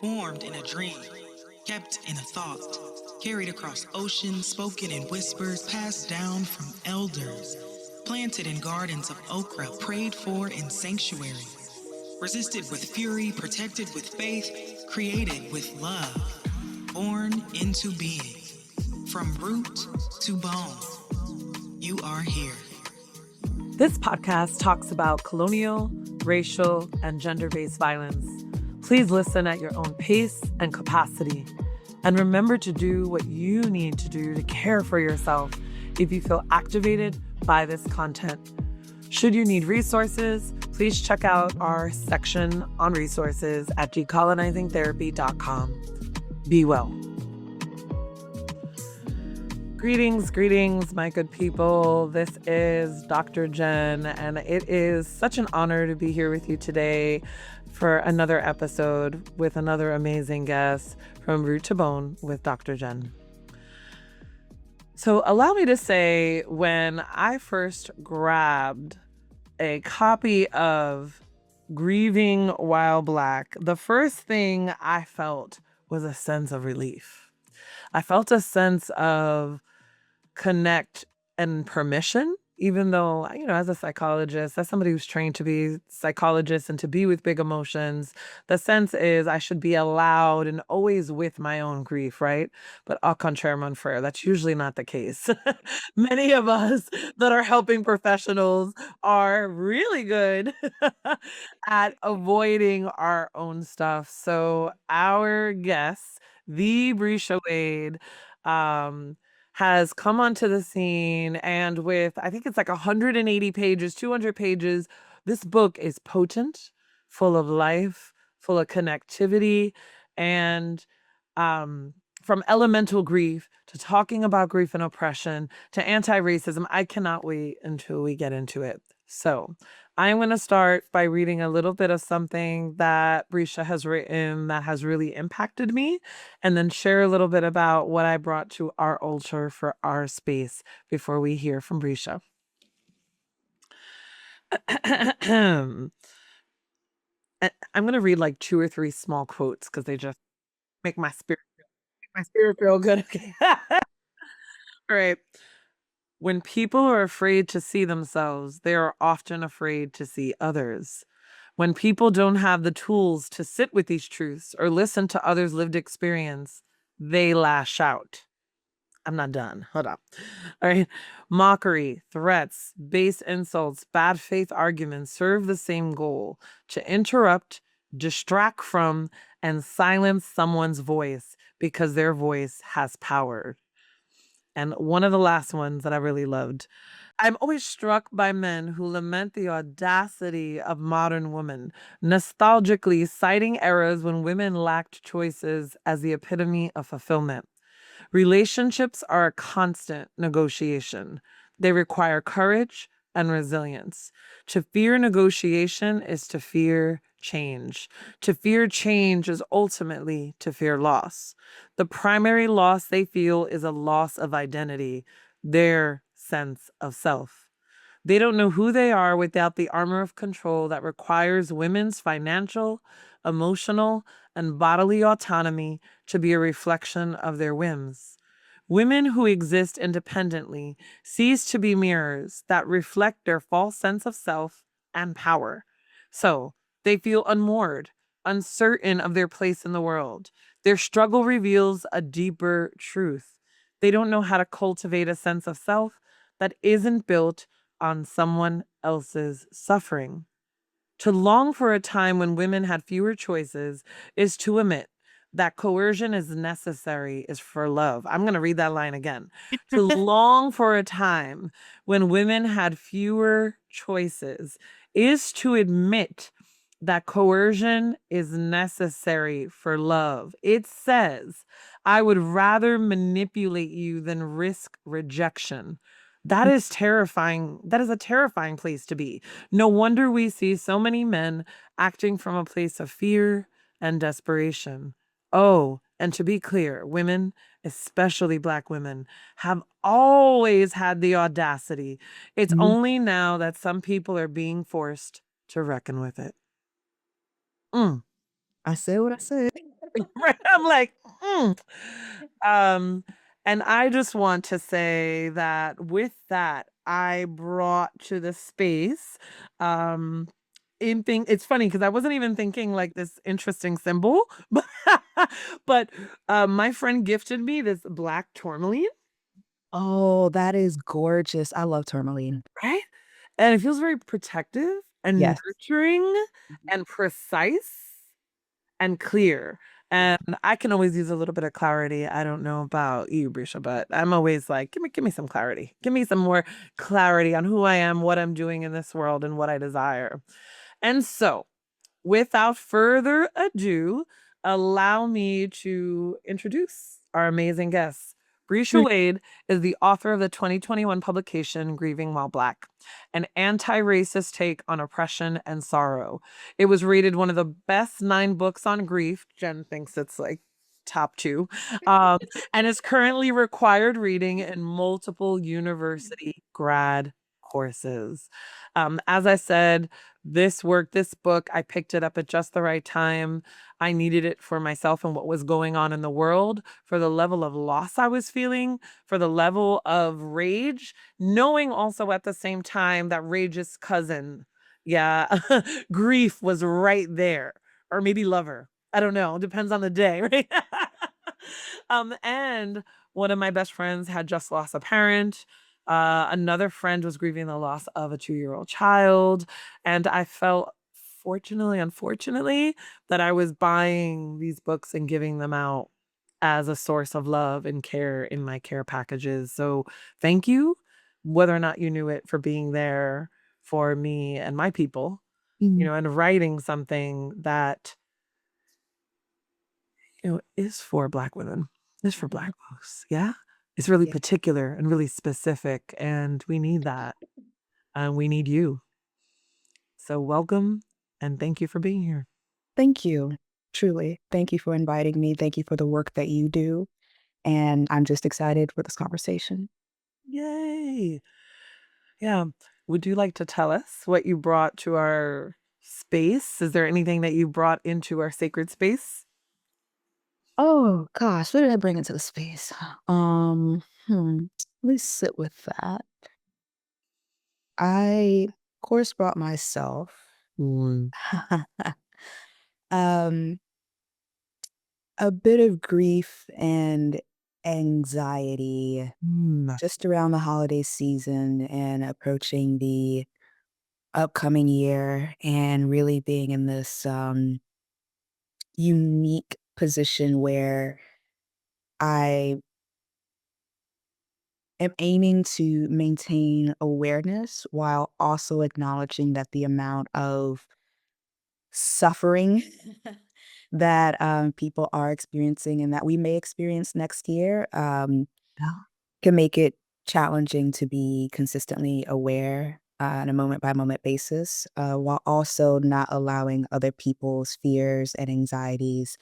formed in a dream, kept in a thought, carried across oceans, spoken in whispers, passed down from elders, planted in gardens of okra, prayed for in sanctuary, resisted with fury, protected with faith, created with love, born into being. From root to bone, you are here. This podcast talks about colonial, racial, and gender-based violence. Please listen at your own pace and capacity. And remember to do what you need to do to care for yourself if you feel activated by this content. Should you need resources, please check out our section on resources at decolonizingtherapy.com. Be well. Greetings, my good people. This is Dr. Jenn, and it is such an honor to be here with you today for another episode with another amazing guest from Root to Bone with Dr. Jenn. So allow me to say, when I first grabbed a copy of Grieving While Black, the first thing I felt was a sense of relief. I felt a sense of connect and permission, even though, as a psychologist, as somebody who's trained to be a psychologist and to be with big emotions, the sense is I should be allowed and always with my own grief, right? But au contraire, mon frere, that's usually not the case. Many of us that are helping professionals are really good at avoiding our own stuff. So our guest, the Breeshia Wade, has come onto the scene, and with, I think it's like 180 pages, 200 pages, this book is potent, full of life, full of connectivity, and from elemental grief to talking about grief and oppression to anti-racism. I cannot wait until we get into it. So I'm going to start by reading a little bit of something that Breeshia has written that has really impacted me, and then share a little bit about what I brought to our altar for our space before we hear from Breeshia. I'm going to read like 2 or 3 small quotes because they just make my spirit feel good. Okay. All right. When people are afraid to see themselves, they are often afraid to see others. When people don't have the tools to sit with these truths or listen to others' lived experience, they lash out. I'm not done. Hold on. All right. Mockery, threats, base insults, bad faith arguments serve the same goal: to interrupt, distract from, and silence someone's voice because their voice has power. And one of the last ones that I really loved: I'm always struck by men who lament the audacity of modern women, nostalgically citing eras when women lacked choices as the epitome of fulfillment. Relationships are a constant negotiation. They require courage and resilience. To fear negotiation is to fear change. To fear change is ultimately to fear loss. The primary loss they feel is a loss of identity, their sense of self. They don't know who they are without the armor of control that requires women's financial, emotional, and bodily autonomy to be a reflection of their whims. Women who exist independently cease to be mirrors that reflect their false sense of self and power. So they feel unmoored, uncertain of their place in the world. Their struggle reveals a deeper truth. They don't know how to cultivate a sense of self that isn't built on someone else's suffering. To long for a time when women had fewer choices is to admit that coercion is necessary is for love. I'm going to read that line again. To long for a time when women had fewer choices is to admit that coercion is necessary for love. It says, I would rather manipulate you than risk rejection. That is terrifying. That is a terrifying place to be. No wonder we see so many men acting from a place of fear and desperation. Oh, and to be clear, women, especially Black women, have always had the audacity. It's only now that some people are being forced to reckon with it. I said what I said. Right? I'm like, mm. Um, and I just want to say that with that, I brought to the space, um, it's funny because I wasn't even thinking like this interesting symbol, but my friend gifted me this black tourmaline, Oh, that is gorgeous. I love tourmaline. right? And it feels very protective and Yes. nurturing Mhm. and precise and clear. Yeah. And I can always use a little bit of clarity. I don't know about you, Brisha, but I'm always like, give me some clarity. Give me some more clarity on who I am, what I'm doing in this world, and what I desire. And so, without further ado, allow me to introduce our amazing guest. Breeshia Mm. Wade is the author of the 2021 publication Grieving While Black, an anti racist take on oppression and sorrow. It was rated one of the best 9 books on grief. Jen thinks it's like top 2, um, and is currently required reading in multiple university grad courses. As I said, this book, I picked it up at just the right time. I needed it for myself and what was going on in the world, for the level of loss I was feeling, for the level of rage, knowing also at the same time that rage's cousin, yeah, grief was right there, or maybe lover. I don't know. Depends on the day, right? And one of my best friends had just lost a parent. Another friend was grieving the loss of a 2-year-old child. And I felt, unfortunately, that I was buying these books and giving them out as a source of love and care in my care packages. So thank you, whether or not you knew it, for being there for me and my people, Mm. and writing something that, is for Black women, is for Mhm. Black folks. Yeah. It's really Yeah. particular and really specific, and we need that. And we need you. So welcome and thank you for being here. Thank you. Truly. Thank you for inviting me. Thank you for the work that you do. And I'm just excited for this conversation. Yay. Yeah. Would you like to tell us what you brought to our space? Is there anything that you brought into our sacred space? Oh gosh, what did I bring into the space? Let me sit with that. I, of course, brought myself. Mm. um, a bit of grief and anxiety Mm. just around the holiday season and approaching the upcoming year and really being in this unique position where I am aiming to maintain awareness while also acknowledging that the amount of suffering that people are experiencing and that we may experience next year Yeah. can make it challenging to be consistently aware on a moment by moment basis, while also not allowing other people's fears and anxieties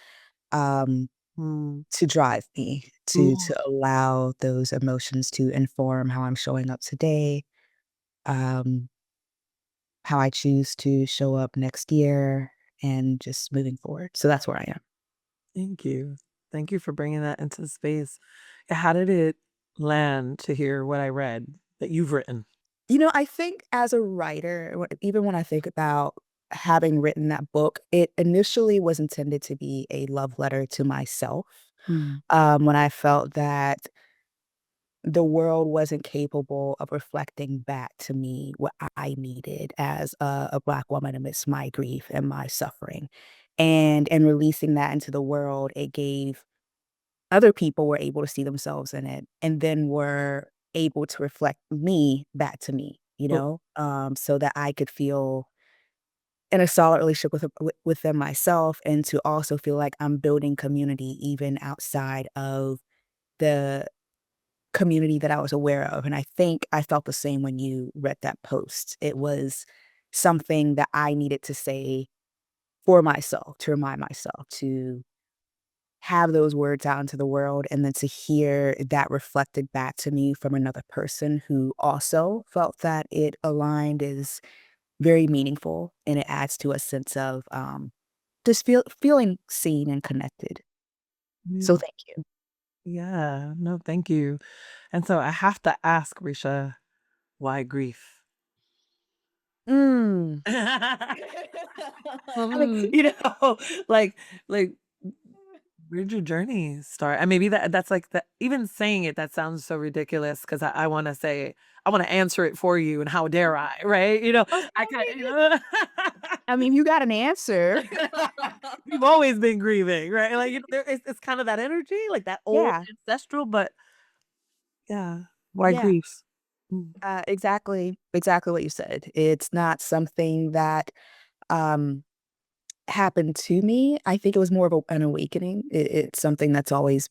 um, Mm. to drive me, Ooh. to allow those emotions to inform how I'm showing up today, um, how I choose to show up next year, and just moving forward. So that's where I am. Thank you. Thank you for bringing that into the space. How did it land to hear what I read that you've written? I think as a writer, even when I think about having written that book, it initially was intended to be a love letter to myself. Mm. When I felt that the world wasn't capable of reflecting back to me what I needed as a Black woman amidst my grief and my suffering. And in releasing that into the world, it gave other people were able to see themselves in it and then were able to reflect me back to me, Oh, so that I could feel in a solid relationship with them myself and to also feel like I'm building community even outside of the community that I was aware of. And I think I felt the same when you read that post. It was something that I needed to say for myself, to remind myself to have those words out into the world and then to hear that reflected back to me from another person who also felt that it aligned is very meaningful and it adds to a sense of just feeling seen and connected. So Yeah. thank you. Yeah. No, thank you. And so I have to ask, Risha, why grief? Mm. I mean, You know, like like where'd your journey start? And maybe that's like that even saying it, that sounds so ridiculous because I want to say, I want to answer it for you and how dare I, right? I kind of, okay. I mean, you got an answer. we've always been grieving, right? Like it's kind of that energy, like that old Yeah, ancestral, but yeah, why yeah. grief? Mm, Exactly what you said. It's not something that um happened to me. I think it was more of an awakening. It's something that's always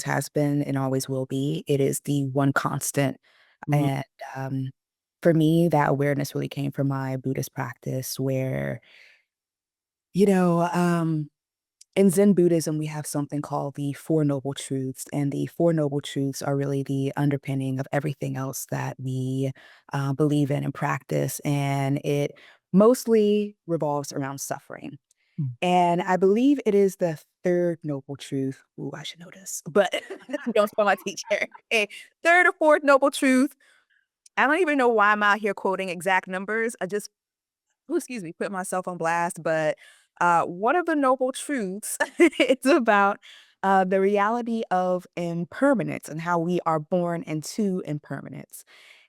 has been, and always will be. It is the one constant. mhm, And um, for me, that awareness really came from my Buddhist practice, where, you know, in Zen Buddhism, we have something called the Four Noble Truths. And the Four Noble Truths are really the underpinning of everything else that we believe in and practice. And it mostly revolves around suffering. mm. And I believe it is the third noble truth. Ooh, I should know this, but don't spoil my teacher. Okay. Third or fourth noble truth. I don't even know why I'm out here quoting exact numbers. I just, ooh, excuse me, put myself on blast. But one of the noble truths, it's about the reality of impermanence and how we are born into impermanence.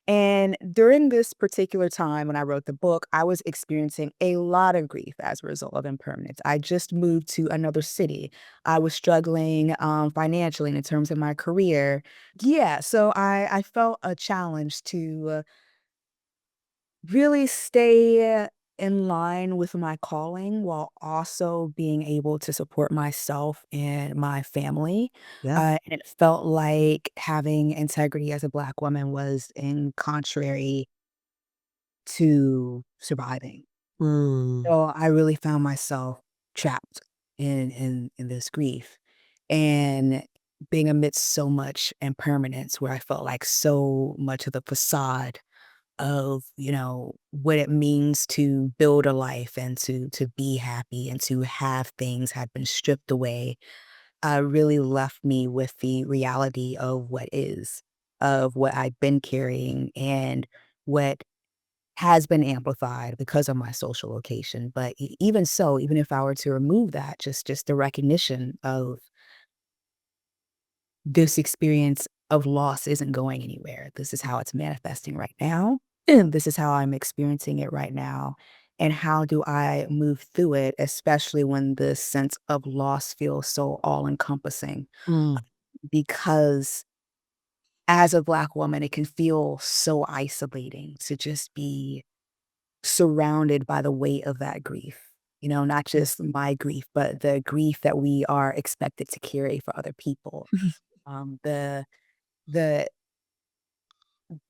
And during this particular time when I wrote the book, I was experiencing a lot of grief as a result of impermanence. I just moved to another city. I was struggling financially and in terms of my career. Yeah, so I felt a challenge to really stay in line with my calling while also being able to support myself and my family. Yeah. And it felt like having integrity as a Black woman was in contrary to surviving. Mm, So I really found myself trapped in this grief and being amidst so much impermanence where I felt like so much of the facade of, what it means to build a life and to be happy and to have things had been stripped away, really left me with the reality of what is, of what I've been carrying and what has been amplified because of my social location. But even so, even if I were to remove that, just the recognition of this experience of loss isn't going anywhere. This is how it's manifesting right now. And this is how I'm experiencing it right now. And how do I move through it, especially when the sense of loss feels so all encompassing? mm, Because as a Black woman, it can feel so isolating to just be surrounded by the weight of that grief. Not just my grief, but the grief that we are expected to carry for other people. The the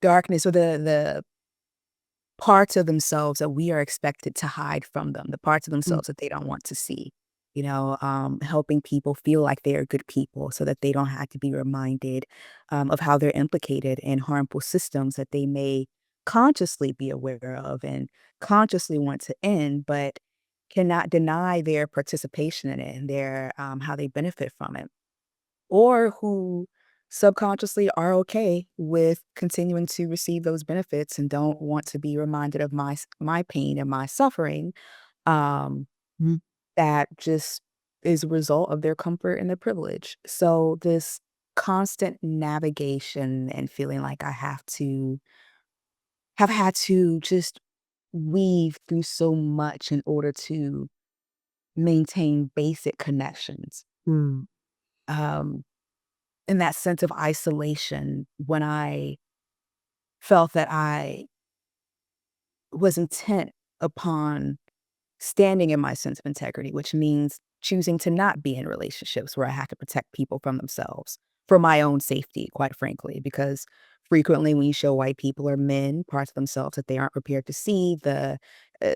darkness or the parts of themselves that we are expected to hide from them, the parts of mm, themselves that they don't want to see. Helping people feel like they are good people so that they don't have to be reminded of how they're implicated in harmful systems that they may consciously be aware of and consciously want to end, but cannot deny their participation in it and their how they benefit from it, or who subconsciously are okay with continuing to receive those benefits and don't want to be reminded of my pain and my suffering, um, mm, that just is a result of their comfort and their privilege. So this constant navigation and feeling like I have had to just weave through so much in order to maintain basic connections. mm, Um, in that sense of isolation, when I felt that I was intent upon standing in my sense of integrity, which means choosing to not be in relationships where I have to protect people from themselves for my own safety, quite frankly, because frequently when you show white people or men parts of themselves that they aren't prepared to see, the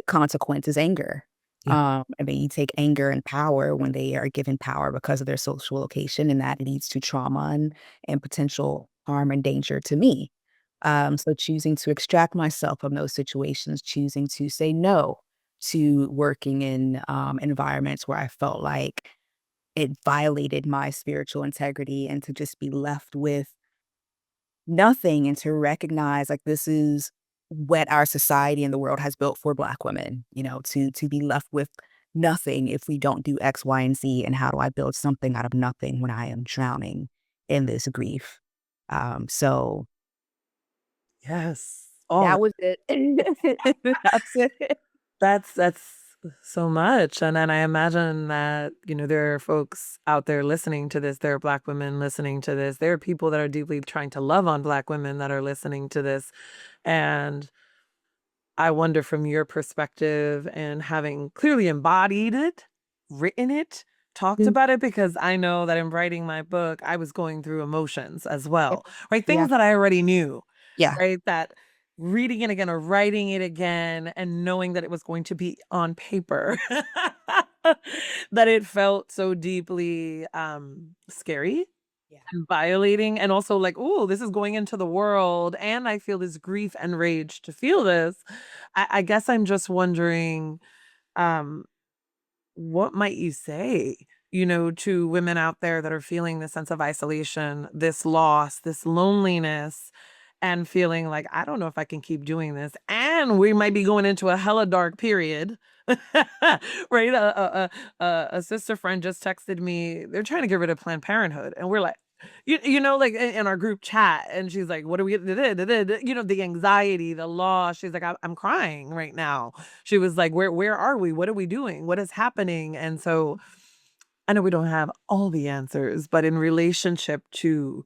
consequence is anger. yeah. I mean, you take anger and power when they are given power because of their social location, and that leads to trauma and potential harm and danger to me. So choosing to extract myself from those situations, choosing to say no to working in environments where I felt like it violated my spiritual integrity, and to just be left with nothing, and to recognize, like, this is what our society and the world has built for Black women, to be left with nothing if we don't do X, Y, and Z, and how do I build something out of nothing when I am drowning in this grief? So Yes. Oh, that was it. That's it. that's so much. And then I imagine that, there are folks out there listening to this. There are Black women listening to this. There are people that are deeply trying to love on Black women that are listening to this. And I wonder, from your perspective and having clearly embodied it, written it, talked Mm, about it, because I know that in writing my book, I was going through emotions as yeah. well, right? Yeah. Things that I already knew, Yeah. right? That reading it again or writing it again and knowing that it was going to be on paper, that it felt so deeply scary Yeah. and violating, and also like, oh, this is going into the world and I feel this grief and rage to feel this. I guess I'm just wondering, um, what might you say, to women out there that are feeling this sense of isolation, this loss, this loneliness, and feeling like, I don't know if I can keep doing this. And we might be going into a hella dark period. Right? A sister friend just texted me, they're trying to get rid of Planned Parenthood. And we're like, like in our group chat, and she's like, what do we, the anxiety, the loss. She's like, I'm crying right now. She was like, where are we? What are we doing? What is happening? And so I know we don't have all the answers, but in relationship to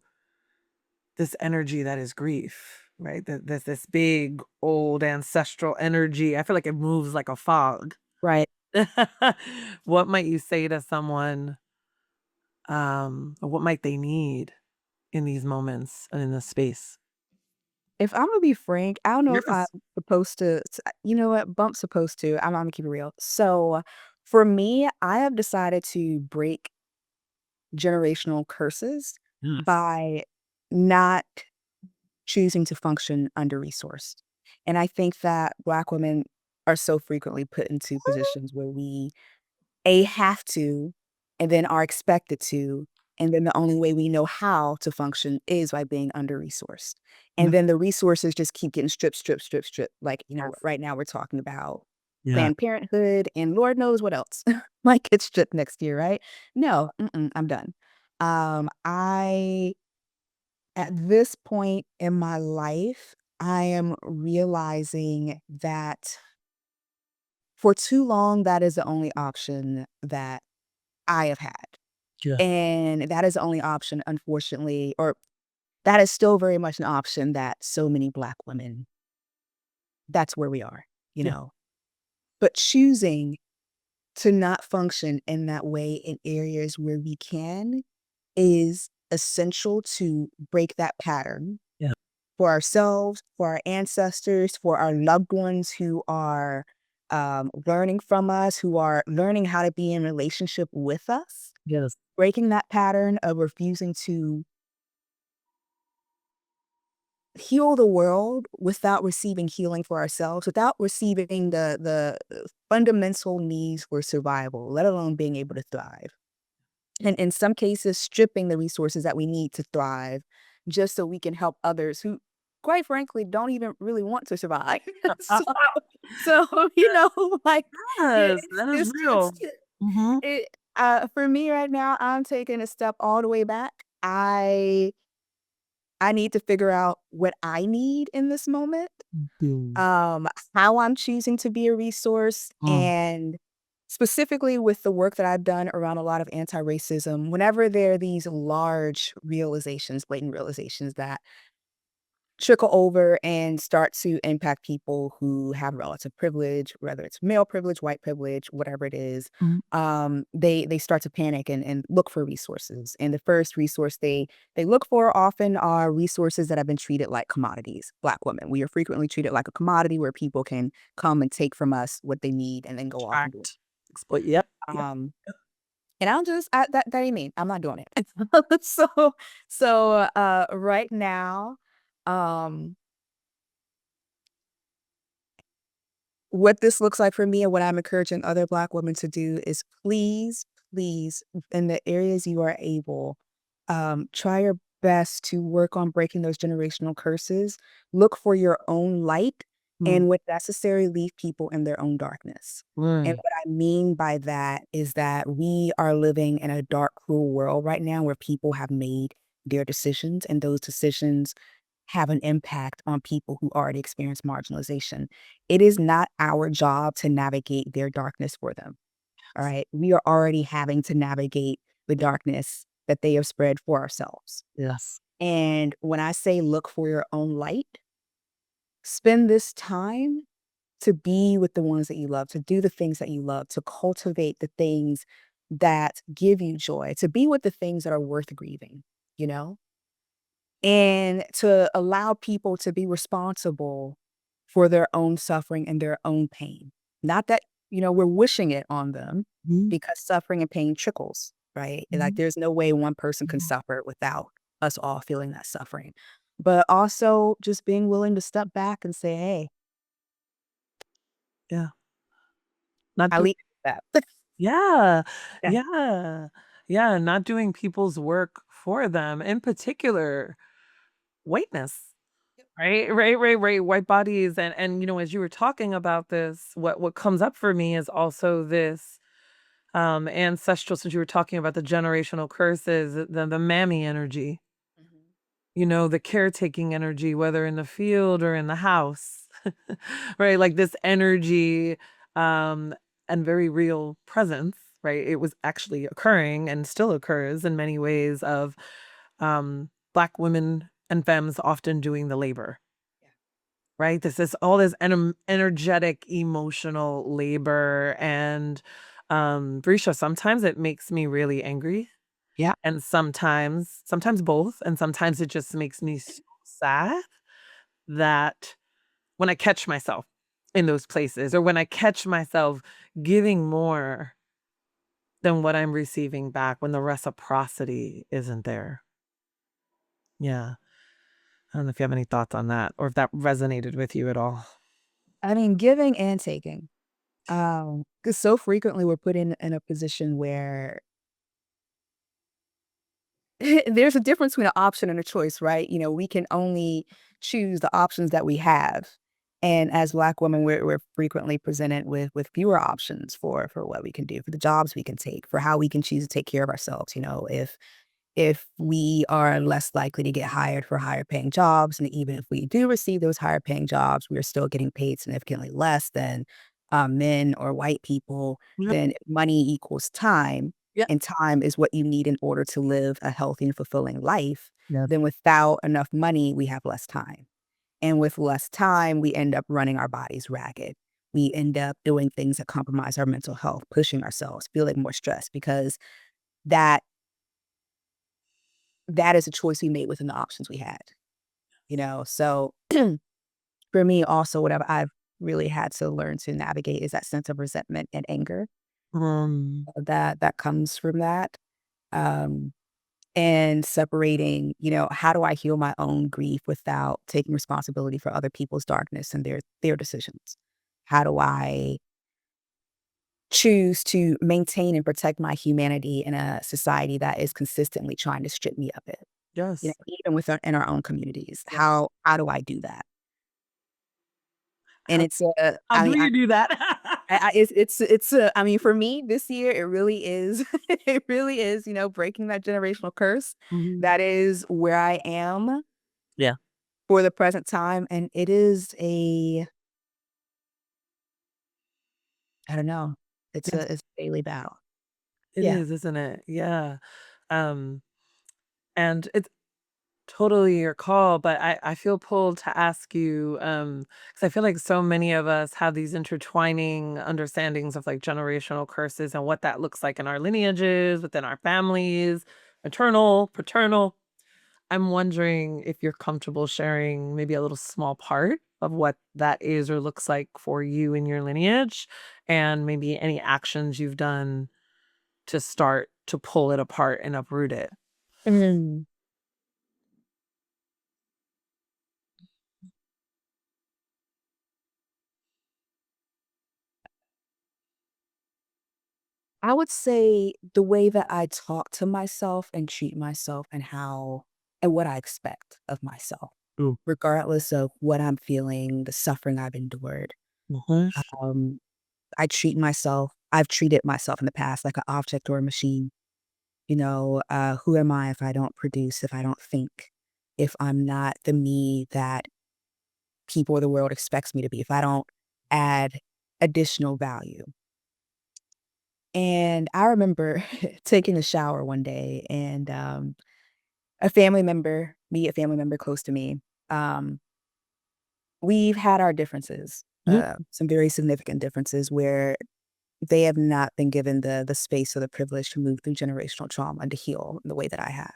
this energy that is grief, right? This big old ancestral energy. I feel like it moves like a fog. Right. What might you say to someone? Or what might they need in these moments and in this space? If I'm gonna be frank, I don't know if I'm Yes. supposed to. You know what? Bump's supposed to. I'm gonna keep it real. So, for me, I have decided to break generational curses Yes. by not choosing to function under resourced. And I think that Black women are so frequently put into positions where we have to, and then are expected to, and then the only way we know how to function is by being under-resourced. And Yep. then the resources just keep getting stripped, stripped, stripped, stripped. Like, Yes. right now we're talking about Yeah. Planned Parenthood and Lord knows what else might get stripped next year, right? No, I'm done. I At this point in my life, I am realizing that for too long, that is the only option that I have had. Yeah. And that is the only option, unfortunately, or that is still very much an option that so many Black women, that's where we are, you Yeah. know. But choosing to not function in that way in areas where we can is essential to break that pattern Yeah. for ourselves, for our ancestors, for our loved ones who are learning from us, who are learning how to be in relationship with us. Yes. Breaking that pattern of refusing to heal the world without receiving healing for ourselves, without receiving the fundamental needs for survival, let alone being able to thrive. And in some cases, stripping the resources that we need to thrive just so we can help others who, quite frankly, don't even really want to survive. so, so, like, Yes, that is it's real. Mhm. it. For me right now, I'm taking a step all the way back. I need to figure out what I need in this moment, Boom. how I'm choosing to be a resource, Mm. and specifically with the work that I've done around a lot of anti-racism, whenever there are these large realizations, blatant realizations that trickle over and start to impact people who have relative privilege, whether it's male privilege, white privilege, whatever it is. Mhm. They start to panic and look for resources. And the first resource they look for often are resources that have been treated like commodities. Black women, we are frequently treated like a commodity where people can come and take from us what they need and then go off and do it. Tract. Exploit. Yep. Yep. Um, and that ain't me. I'm not doing it. So right now, um, what this looks like for me and what I'm encouraging other Black women to do is please, please, in the areas you are able, try your best to work on breaking those generational curses. Look for your own light, Mm, and when necessary, leave people in their own darkness. And right. what I mean by that is that we are living in a dark, cruel world right now where people have made their decisions, and those decisions have an impact on people who already experience marginalization. It is not our job to navigate their darkness for them. All right. We are already having to navigate the darkness that they have spread for ourselves. Yes. And when I say look for your own light, spend this time to be with the ones that you love, to do the things that you love, to cultivate the things that give you joy, to be with the things that are worth grieving, you know? And to allow people to be responsible for their own suffering and their own pain. Not that, we're wishing it on them, Mhm, because suffering and pain trickles, right? Like mhm. there's no way one person can suffer without us all feeling that suffering. But also just being willing to step back and say, hey, Yeah. Not I do leave that. Yeah. Yeah. Yeah. Yeah, not doing people's work for them, in particular, whiteness. Right. White bodies and as you were talking about this, what comes up for me is also this ancestral, since you were talking about the generational curses, the mammy energy, Mhm. the caretaking energy, whether in the field or in the house. Right? Like this energy um and very real presence, right? It was actually occurring and still occurs in many ways of black women and femmes often doing the labor. Yeah. Right? This is all this energetic, emotional labor. And Breeshia, sometimes it makes me really angry. Yeah. And sometimes both. And sometimes it just makes me so sad that when I catch myself in those places, or when I catch myself giving more than what I'm receiving back, when the reciprocity isn't there. Yeah. I don't know if you have any thoughts on that or if that resonated with you at all. I mean, giving and taking. Because so frequently we're put in a position where there's a difference between an option and a choice, right? We can only choose the options that we have. And as Black women, we're frequently presented with fewer options for what we can do, for the jobs we can take, for how we can choose to take care of ourselves. If we are less likely to get hired for higher paying jobs, and even if we do receive those higher paying jobs, we are still getting paid significantly less than men or white people, Yep. then money equals time, Yep. and time is what you need in order to live a healthy and fulfilling life. Yes. Then without enough money, we have less time. And with less time, we end up running our bodies ragged. We end up doing things that compromise our mental health, pushing ourselves, feeling more stressed, because that that is a choice we made within the options we had. So for me also, what I've really had to learn to navigate is that sense of resentment and anger that comes from that. Um, and separating, how do I heal my own grief without taking responsibility for other people's darkness and their decisions? How do I choose to maintain and protect my humanity in a society that is consistently trying to strip me of it? Yes. Even in our own communities, Yes. how do I do that? And How it's how do you do that? I mean, for me this year, it really is, it really is, breaking that generational curse. Mhm. That is where I am Yeah. for the present time. And it is I don't know, Yes, it's a daily battle. it Yeah. is, isn't it? Yeah. Um, and it's totally your call, but I feel pulled to ask you, because I feel like so many of us have these intertwining understandings of like generational curses and what that looks like in our lineages, within our families, maternal, paternal. I'm wondering if you're comfortable sharing maybe a little small part of what that is or looks like for you in your lineage, and maybe any actions you've done to start to pull it apart and uproot it. Mm. I would say the way that I talk to myself and treat myself and what I expect of myself, Ooh. regardless of what I'm feeling, the suffering I've endured. Mhm. Um, I've treated myself in the past like an object or a machine. Who am I if I don't produce, if I don't think, if I'm not the me that people or the world expects me to be, if I don't add additional value? And I remember taking a shower one day and a family member close to me, um, we've had our differences, Mhm. some very significant differences where they have not been given the space or the privilege to move through generational trauma and to heal the way that I have.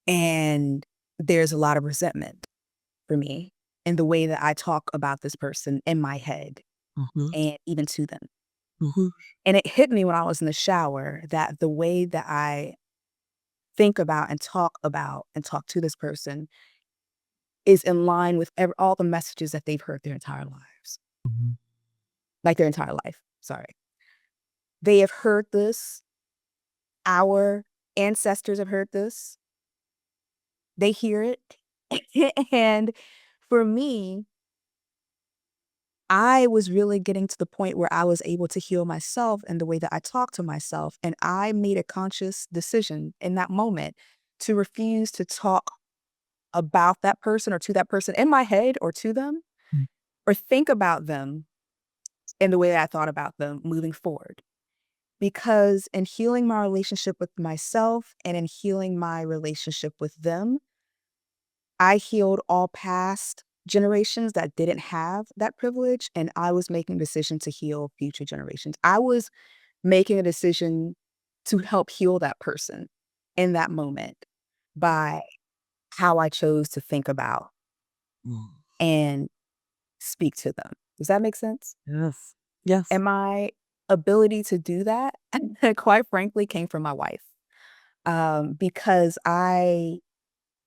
And there's a lot of resentment for me in the way that I talk about this person in my head Mhm. and even to them. Mhm. And it hit me when I was in the shower that the way that I think about and talk to this person is in line with all the messages that they've heard their entire lives, Mhm. like their entire life. Sorry. They have heard this. Our ancestors have heard this. They hear it. And for me, I was really getting to the point where I was able to heal myself and the way that I talk to myself. And I made a conscious decision in that moment to refuse to talk about that person or to that person in my head or to them Mm. or think about them in the way that I thought about them moving forward. Because in healing my relationship with myself and in healing my relationship with them, I healed all past generations that didn't have that privilege, and I was making a decision to heal future generations. I was making a decision to help heal that person in that moment by how I chose to think about Mm. and speak to them. Does that make sense? Yes. Yes. And my ability to do that, quite frankly, came from my wife, because I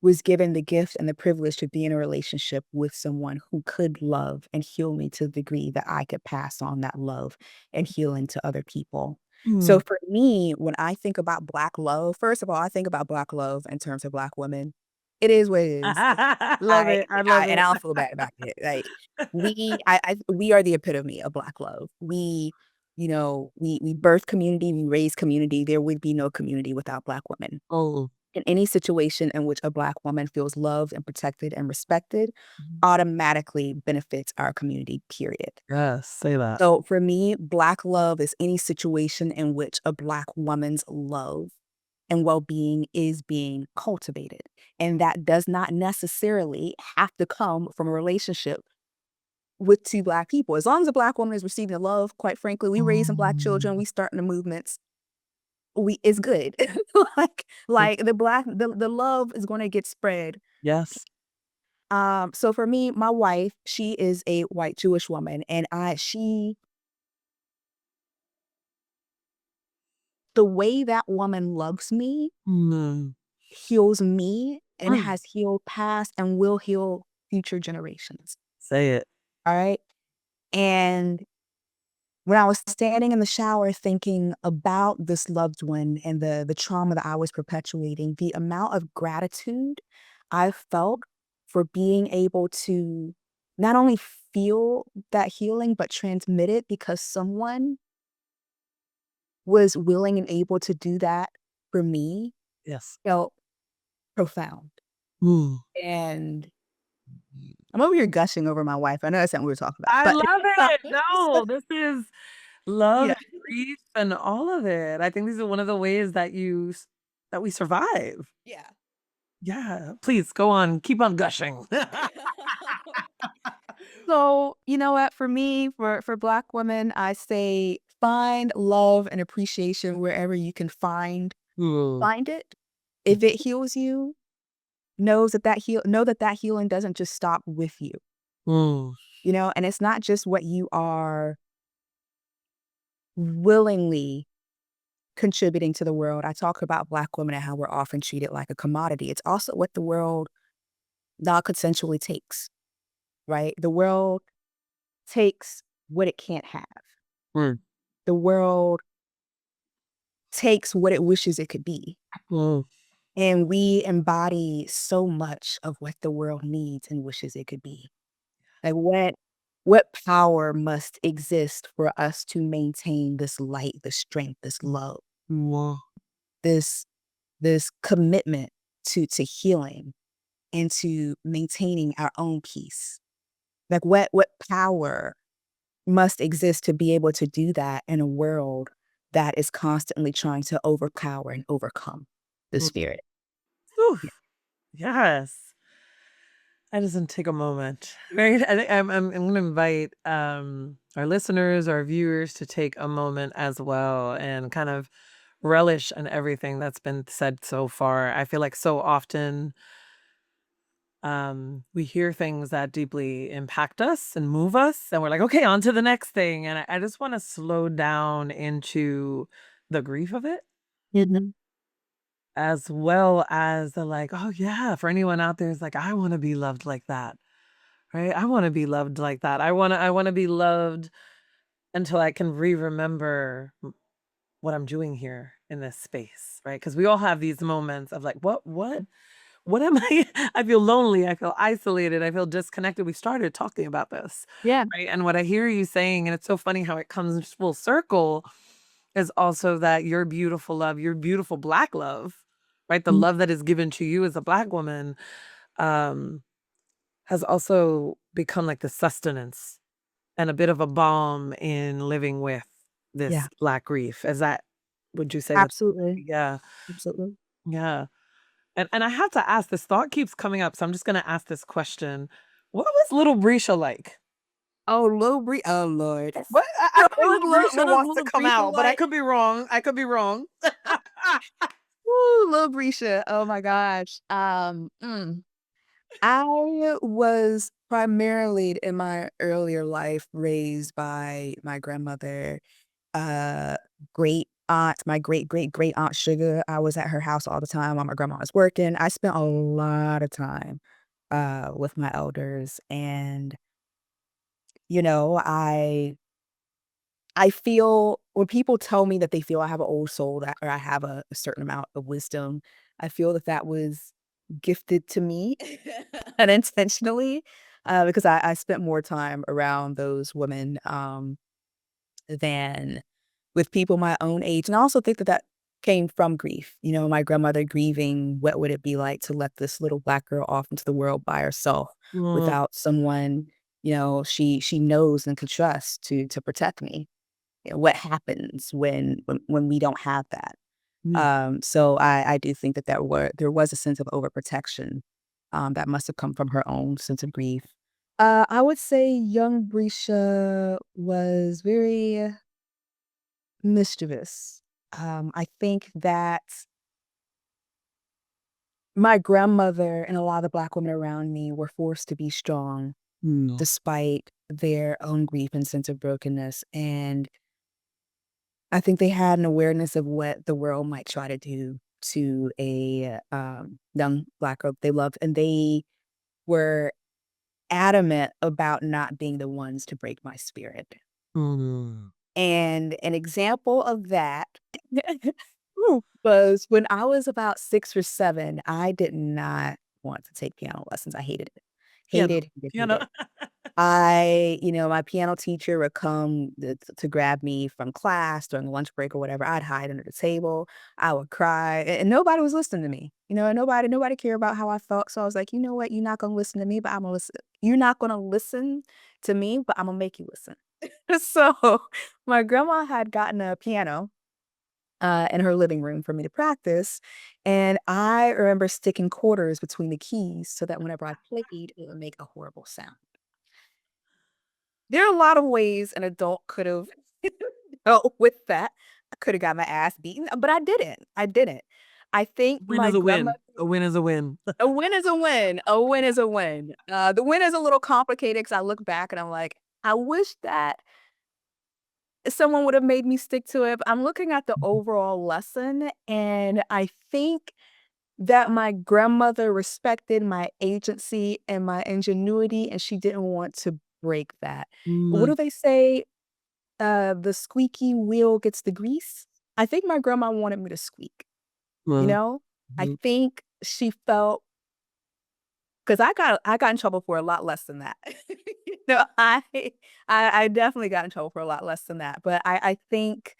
was given the gift and the privilege to be in a relationship with someone who could love and heal me to the degree that I could pass on that love and healing to other people. So Mm. for me, when I think about Black love, first of all, I think about Black love in terms of Black women. It is what it is. Love it. I love And it. I don't feel bad about it. Like we are the epitome of Black love. We birth community, we raise community. There would be no community without Black women. Oh. In any situation in which a Black woman feels loved and protected and respected, Mhm. automatically benefits our community, period. Yes. Say that. So for me, Black love is any situation in which a Black woman's love and well-being is being cultivated. And that does not necessarily have to come from a relationship with two Black people. As long as a Black woman is receiving the love, quite frankly, we raising Black children, Mm. we starting the movements, it's good. like the love is going to get spread. Yes. So for me, my wife, she is a white Jewish woman, and the way that woman loves me Mm. heals me and Mm. has healed past and will heal future generations. Say it. All right. And when I was standing in the shower thinking about this loved one and the trauma that I was perpetuating, the amount of gratitude I felt for being able to not only feel that healing, but transmit it because someone was willing and able to do that for me Yes. felt profound. Mm. And I'm over here gushing over my wife. I know that's not what we were talking about, I but love it. No, this is love yeah. and grief and all of it. I think these are one of the ways that that we survive. Yeah. Yeah. Please go on. Keep on gushing. So, you know what? For me, for Black women, I say find love and appreciation wherever you can Ooh. find it. If it heals you, know that that healing doesn't just stop with you. Mm. And it's not just what you are willingly contributing to the world. I talk about Black women and how we're often treated like a commodity. It's also what the world non-consensually takes, right? The world takes what it can't have. Mm. The world takes what it wishes it could be. Mm. And we embody so much of what the world needs and wishes it could be. Like what power must exist for us to maintain this light, this strength, this love, Wow. this this commitment to healing and to maintaining our own peace? Like what power must exist to be able to do that in a world that is constantly trying to overpower and overcome the Mm. spirit? Whew. Yeah. Yes. I just want to take a moment, right? I think I'm going to invite our listeners, our viewers, to take a moment as well and kind of relish in everything that's been said so far. I feel like so often we hear things that deeply impact us and move us, and we're like, okay, on to the next thing. And I just want to slow down into the grief of it, Mhm. as well as the like, oh yeah, for anyone out there is like, I want to be loved like that. Right? I want to be loved like that. I want to be loved until I can remember what I'm doing here in this space, right? Because we all have these moments of like, what am I? I feel lonely. I feel isolated. I feel disconnected. We started talking about this, Yeah. right? And what I hear you saying, and it's so funny how it comes full circle, is also that your beautiful love, your beautiful Black love, right? The Mm. love that is given to you as a Black woman, um, has also become like the sustenance and a bit of a balm in living with Yeah. this Black grief. Is that, would you say that? Absolutely. Yeah. Absolutely. Yeah. And I have to ask, this thought keeps coming up, so I'm just gonna ask this question. What was little Breeshia like? Oh, oh Lord. What, I feel like little What Breeshia is wants to little come Breeshia out, but I like? could be wrong. I could be wrong. Woo, little Breeshia. Oh my gosh. I was primarily in my earlier life raised by my grandmother, uh, great aunt, my great great great aunt Sugar. I was at her house all the time while my grandma was working. I spent a lot of time with my elders, and you know, I feel when people tell me that they feel I have an old soul that or I have a certain amount of wisdom, I feel that that was gifted to me unintentionally, because I spent more time around those women, than with people my own age, and I also think that that came from grief. You know, my grandmother grieving, what would it be like to let this little Black girl off into the world by herself Mm, without someone, she knows and can trust to protect me? You know, what happens when we don't have that? mm, So I do think that there was a sense of overprotection, that must have come from her own sense of grief. I would say young Brisha was very mischievous. I think that my grandmother and a lot of the Black women around me were forced to be strong no. despite their own grief and sense of brokenness. And I think they had an awareness of what the world might try to do to a young Black girl they loved. And they were adamant about not being the ones to break my spirit. Mm. And an example of that was when I was about 6 or 7, I did not want to take piano lessons. I hated it. Piano, Hated, hated, piano. hated. My piano teacher would come to grab me from class during lunch break or whatever. I'd hide under the table. I would cry, and nobody was listening to me. And nobody cared about how I felt. So I was like, you know what? You're not gonna listen to me, but I'm gonna listen. You're not gonna listen to me, but I'm gonna make you listen. So my grandma had gotten a piano in her living room for me to practice, and I remember sticking quarters between the keys so that whenever I played, it would make a horrible sound. There are a lot of ways an adult could have dealt with that. I could have got my ass beaten, but I didn't. I didn't. I think Win my is a grandmother win. A win is a win. a win is a win. A win is a win. The win is a little complicated because I look back and I'm like, I wish that someone would have made me stick to it. But I'm looking at the overall lesson, and I think that my grandmother respected my agency and my ingenuity, and she didn't want to break that. What Mm, do they say? The squeaky wheel gets the grease. I think my grandma wanted me to squeak, you Well, know? I mhm, think she felt 'cause I got in trouble for a lot less than that. You know, I definitely got in trouble for a lot less than that, but I think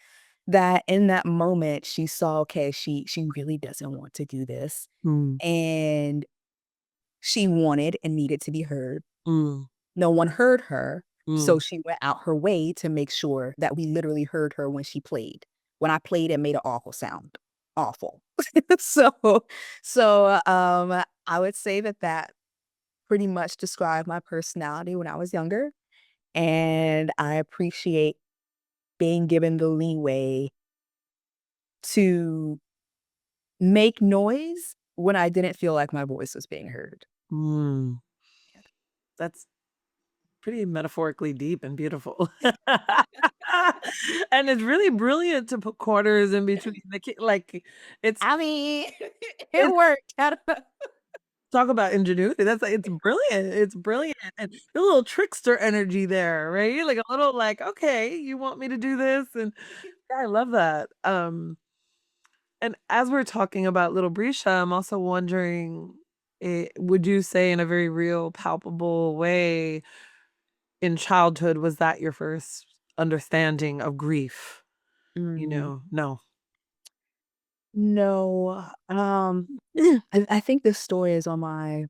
that in that moment, she saw, okay, she really doesn't want to do this, mm, and she wanted and needed to be heard. mm, No one heard her, mm, so she went out her way to make sure that we literally heard her when she played. When I played, it made an awful sound. Awful. So I would say that that pretty much described my personality when I was younger, and I appreciate being given the leeway to make noise when I didn't feel like my voice was being heard. mm. That's pretty metaphorically deep and beautiful. And it's really brilliant to put quarters in between like, it's I mean, it it's worked. talk about ingenuity, it's brilliant, and the little trickster energy there, right? Like, a little like, "Okay, you want me to do this?" And yeah, I love that, and as we're talking about little Breeshia, I'm also wondering, would you say in a very real, palpable way in childhood, was that your first understanding of grief? You Mm, know? No. no, I think this story is on my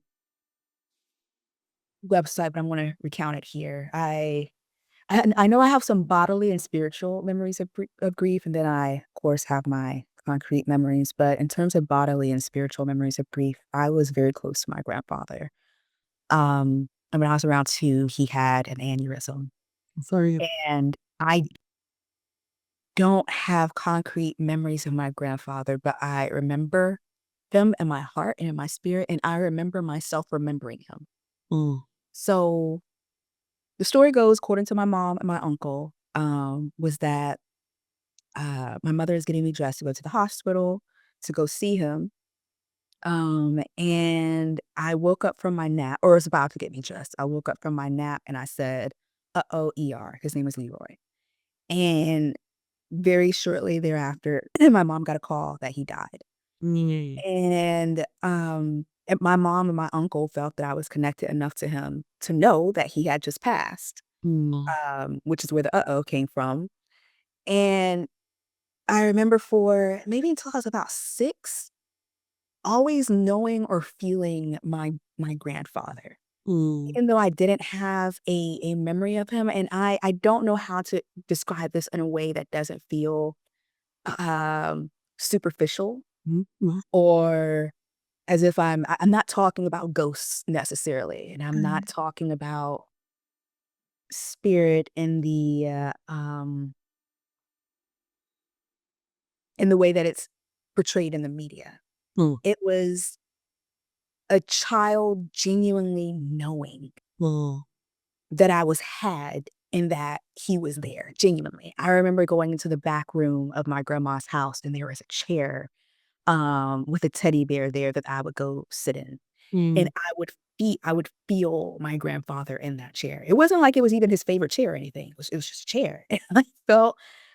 website, but I'm gonna recount it here. I know I have some bodily and spiritual memories of grief, and then I, of course, have my concrete memories, but in terms of bodily and spiritual memories of grief, I was very close to my grandfather. And when I was around 2, he had an aneurysm, I'm sorry. and I don't have concrete memories of my grandfather, but I remember him in my heart and in my spirit, and I remember myself remembering him. Mm, So, the story goes, according to my mom and my uncle, was that, my mother is getting me dressed to go to the hospital to go see him, and I woke up from my nap or was about to get me dressed. I woke up from my nap and I said, "Uh-oh, ER." His name is Leroy. And very shortly thereafter, my mom got a call that he died. mm, And my mom and my uncle felt that I was connected enough to him to know that he had just passed, mm, which is where the "uh-oh" came from. And I remember for maybe until I was about 6, always knowing or feeling my grandfather. mm, Even though I didn't have a memory of him, and I don't know how to describe this in a way that doesn't feel, superficial mm, mm, or as if I'm not talking about ghosts necessarily, and I'm mm, not talking about spirit in the way that it's portrayed in the media. mm, It was a child genuinely knowing mm, that I was had and that he was there, genuinely. I remember going into the back room of my grandma's house, and there was a chair, with a teddy bear there that I would go sit in, and mm, I would feel my grandfather in that chair. It wasn't like it was even his favorite chair or anything. It was just a chair, and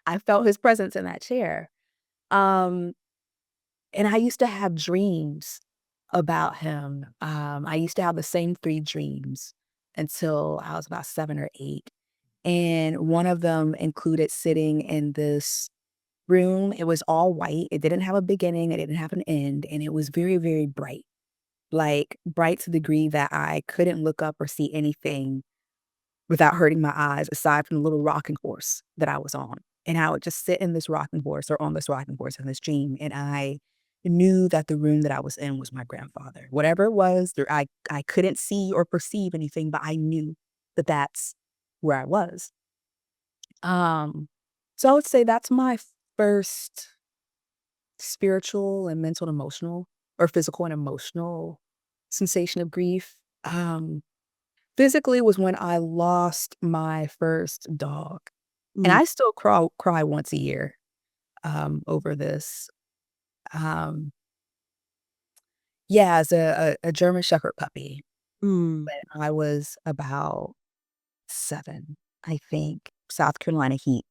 I felt his presence in that chair. Um, and I used to have dreams about him. I used to have the same 3 dreams until I was about 7 or 8. And one of them included sitting in this room. It was all white. It didn't have a beginning, it didn't have an end, and it was very, very bright. Like, bright to the degree that I couldn't look up or see anything without hurting my eyes aside from the little rocking horse that I was on. And I would just sit in this rocking horse or on this rocking horse in this dream, and I knew that the room that I was in was my grandfather. Whatever it was, I couldn't see or perceive anything, but I knew that that's where I was. Um, so I would say that's my first spiritual and mental and emotional or physical and emotional sensation of grief. Physically was when I lost my first dog. And mm, I still cry once a year, over this. Um, yeah, as a German Shepherd puppy mm, when I was about 7, I think. South Carolina heat,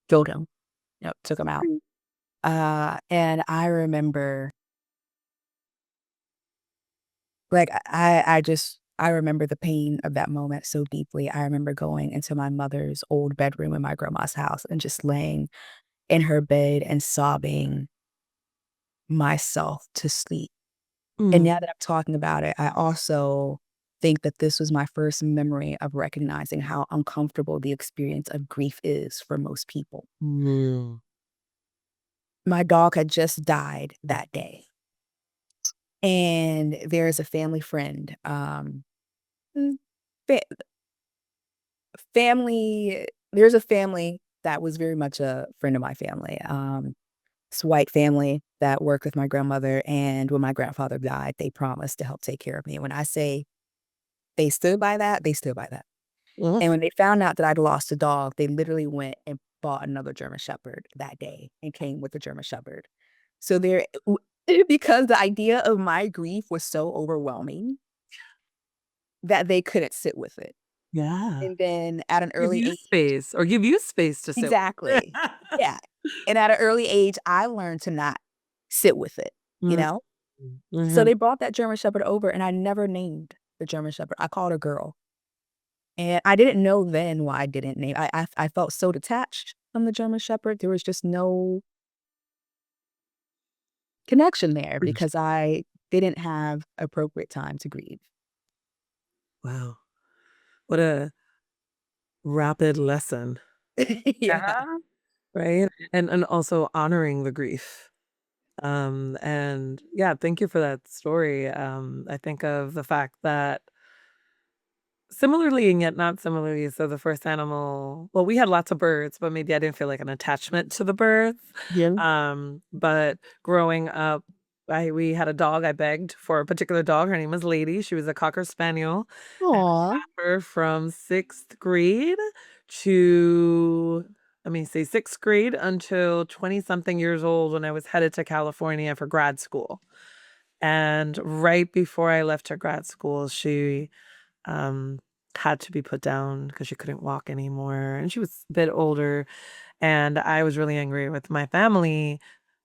killed him. took him out. And I remember, like, I remember the pain of that moment so deeply. I remember going into my mother's old bedroom in my grandma's house and just laying in her bed and sobbing myself to sleep. And Mm. now that I'm talking about it, I also think that this was my first memory of recognizing how uncomfortable the experience of grief is for most people. Mm. My dog had just died that day, and there's a family friend, mm, fa family there's a family that was very much a friend of my family. It's a white family that worked with my grandmother, and when my grandfather died, they promised to help take care of me. When I say they stood by that, they stood by that. Mhm. And when they found out that I'd lost a dog, they literally went and bought another German Shepherd that day and came with the German Shepherd. So because the idea of my grief was so overwhelming that they couldn't sit with it. Yeah. And then at an Give early you age. space or give you space to sit with. Exactly. Yeah. And at an early age, I learned to not sit with it, you Mm. know? So Mhm. they brought that German Shepherd over, and I never named the German Shepherd. I called her Girl. And I didn't know then why I didn't name. I felt so detached from the German Shepherd. There was just no connection there because I didn't have appropriate time to grieve. Wow. What a rapid lesson. Yeah. Yeah. Right? And also honoring the grief. And yeah, thank you for that story. I think of the fact that similarly and yet not similarly, so the first animal well, we had lots of birds, but maybe I didn't feel like an attachment to the birds. Yeah. But growing up, we had a dog. I begged for a particular dog. Her name was Lady. She was a Cocker Spaniel. Aw. Her from 6th grade to let me see, 6th grade until 20 something years old when I was headed to California for grad school. And right before I left to grad school, she um, had to be put down because she couldn't walk anymore. And she was a bit older. And I was really angry with my family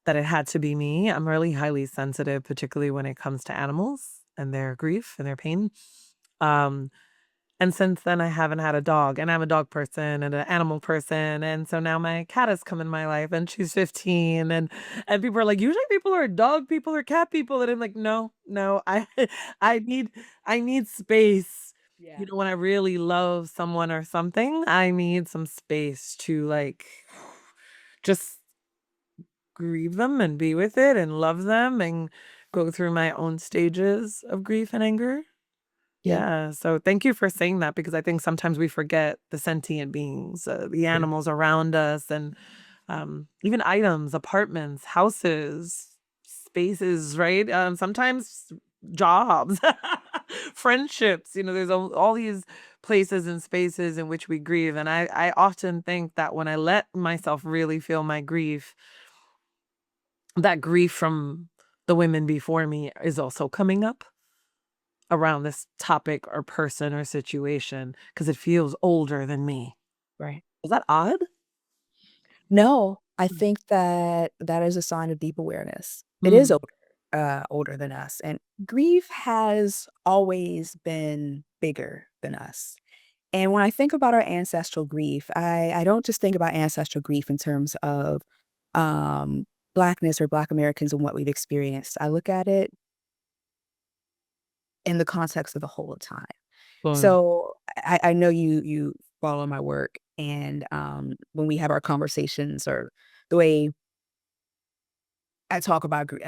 that it had to be me. I'm really highly sensitive, particularly when it comes to animals and their grief and their pain. Um, and since then, I haven't had a dog, and I'm a dog person and an animal person, and so now my cat has come in my life, and she's 15, and people are like, usually people are dog people or cat people, and I'm like, no, no, I I need I need space. Yeah. When I really love someone or something, I need some space to like just grieve them and be with it and love them and go through my own stages of grief and anger. Yeah. Yeah, so thank you for saying that because I think sometimes we forget the sentient beings, the animals around us, and even items, apartments, houses, spaces, right? Sometimes jobs, friendships. There's all these places and spaces in which we grieve, and I often think that when I let myself really feel my grief, that grief from the women before me is also coming up around this topic or person or situation because it feels older than me. Right. Is that odd? No, I Mm. think that that is a sign of deep awareness. It is Mm. older than us, and grief has always been bigger than us. And when I think about our ancestral grief, I don't just think about ancestral grief in terms of um, Blackness or Black Americans and what we've experienced. I look at it in the context of the whole of time. Fun. So I know you follow my work, and when we have our conversations or the way I talk about grief,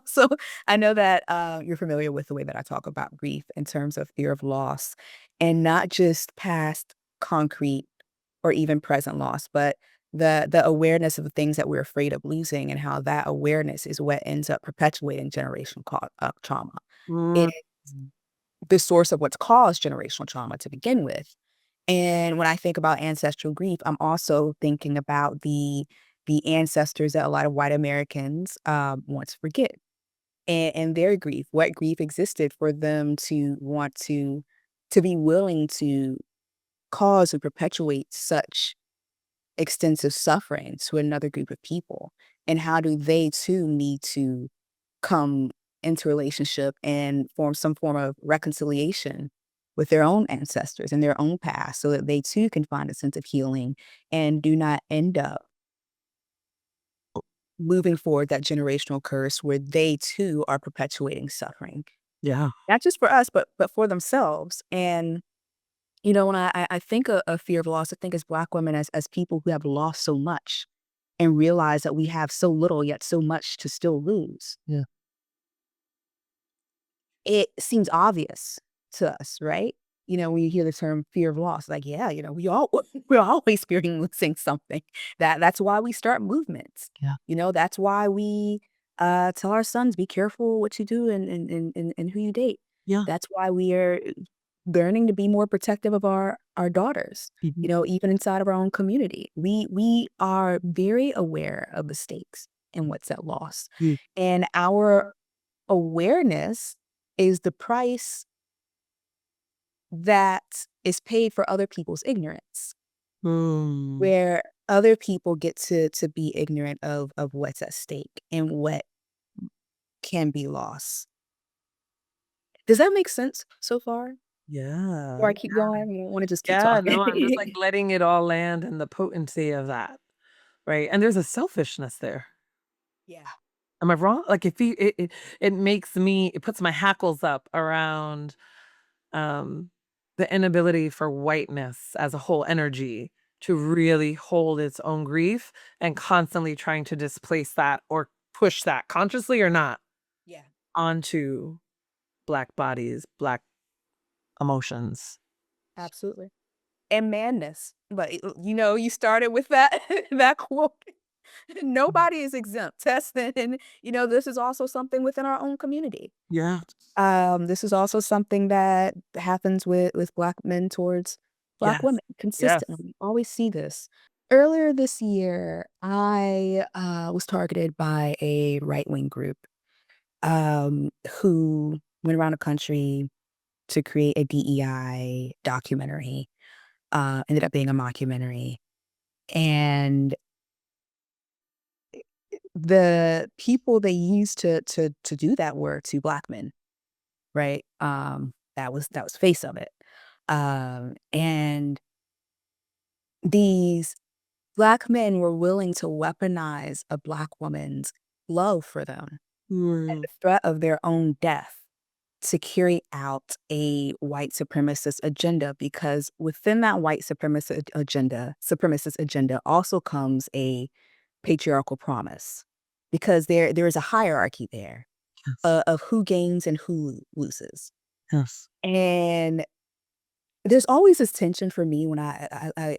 so I know that you're familiar with the way that I talk about grief in terms of fear of loss, and not just past concrete or even present loss, but the awareness of the things that we're afraid of losing and how that awareness is what ends up perpetuating trauma. It Mm. is the source of what's caused generational trauma to begin with. And when I think about ancestral grief, I'm also thinking about the ancestors that a lot of white Americans want to forget and their grief, what grief existed for them to want to be willing to cause and perpetuate such extensive suffering to another group of people? And how do they too need to come into relationship and form some form of reconciliation with their own ancestors and their own past so that they too can find a sense of healing and do not end up moving forward that generational curse where they too are perpetuating suffering, Yeah. not just for us, but for themselves. And when I think of fear of loss, I think as Black women, as people who have lost so much and realize that we have so little yet so much to still lose. Yeah. It seems obvious to us, right? When you hear the term fear of loss, like, yeah, we're always experiencing something. That's why we start movements. Yeah. That's why we tell our sons, be careful what you do and who you date. Yeah. That's why we are learning to be more protective of our daughters. Mhm. Even inside of our own community, we are very aware of the stakes and what's at loss, Mm. and our awareness is the price that is paid for other people's ignorance, Mm. where other people get to be ignorant of what's at stake and what can be lost. Does that make sense so far? Yeah. Before I keep going, I wanna just keep Yeah, talking. no, I'm just, like, letting it all land and the potency of that, right? And there's a selfishness there. Yeah, Am I wrong? Like, it puts my hackles up around, um, the inability for whiteness as a whole energy to really hold its own grief and constantly trying to displace that or push that, consciously or not, yeah, onto Black bodies, Black emotions. absolutely. And madness. But, you started with that that quote. Mm. Nobody is exempt. And, this is also something within our own community. Yeah. This is also something that happens with Black men towards Black Yes. women Yes. consistently. We always see this. Earlier this year, I was targeted by a right-wing group who went around the country to create a DEI documentary. Ended up being a mockumentary. And the people they used to do that were two Black men, right? That was face of it. And these Black men were willing to weaponize a Black woman's love for them and Mm. the threat of their own death to carry out a white supremacist agenda, because within that white supremacist agenda also comes a patriarchal promise, because there is a hierarchy there Yes. of who gains and who loses. Yes. And there's always this tension for me when I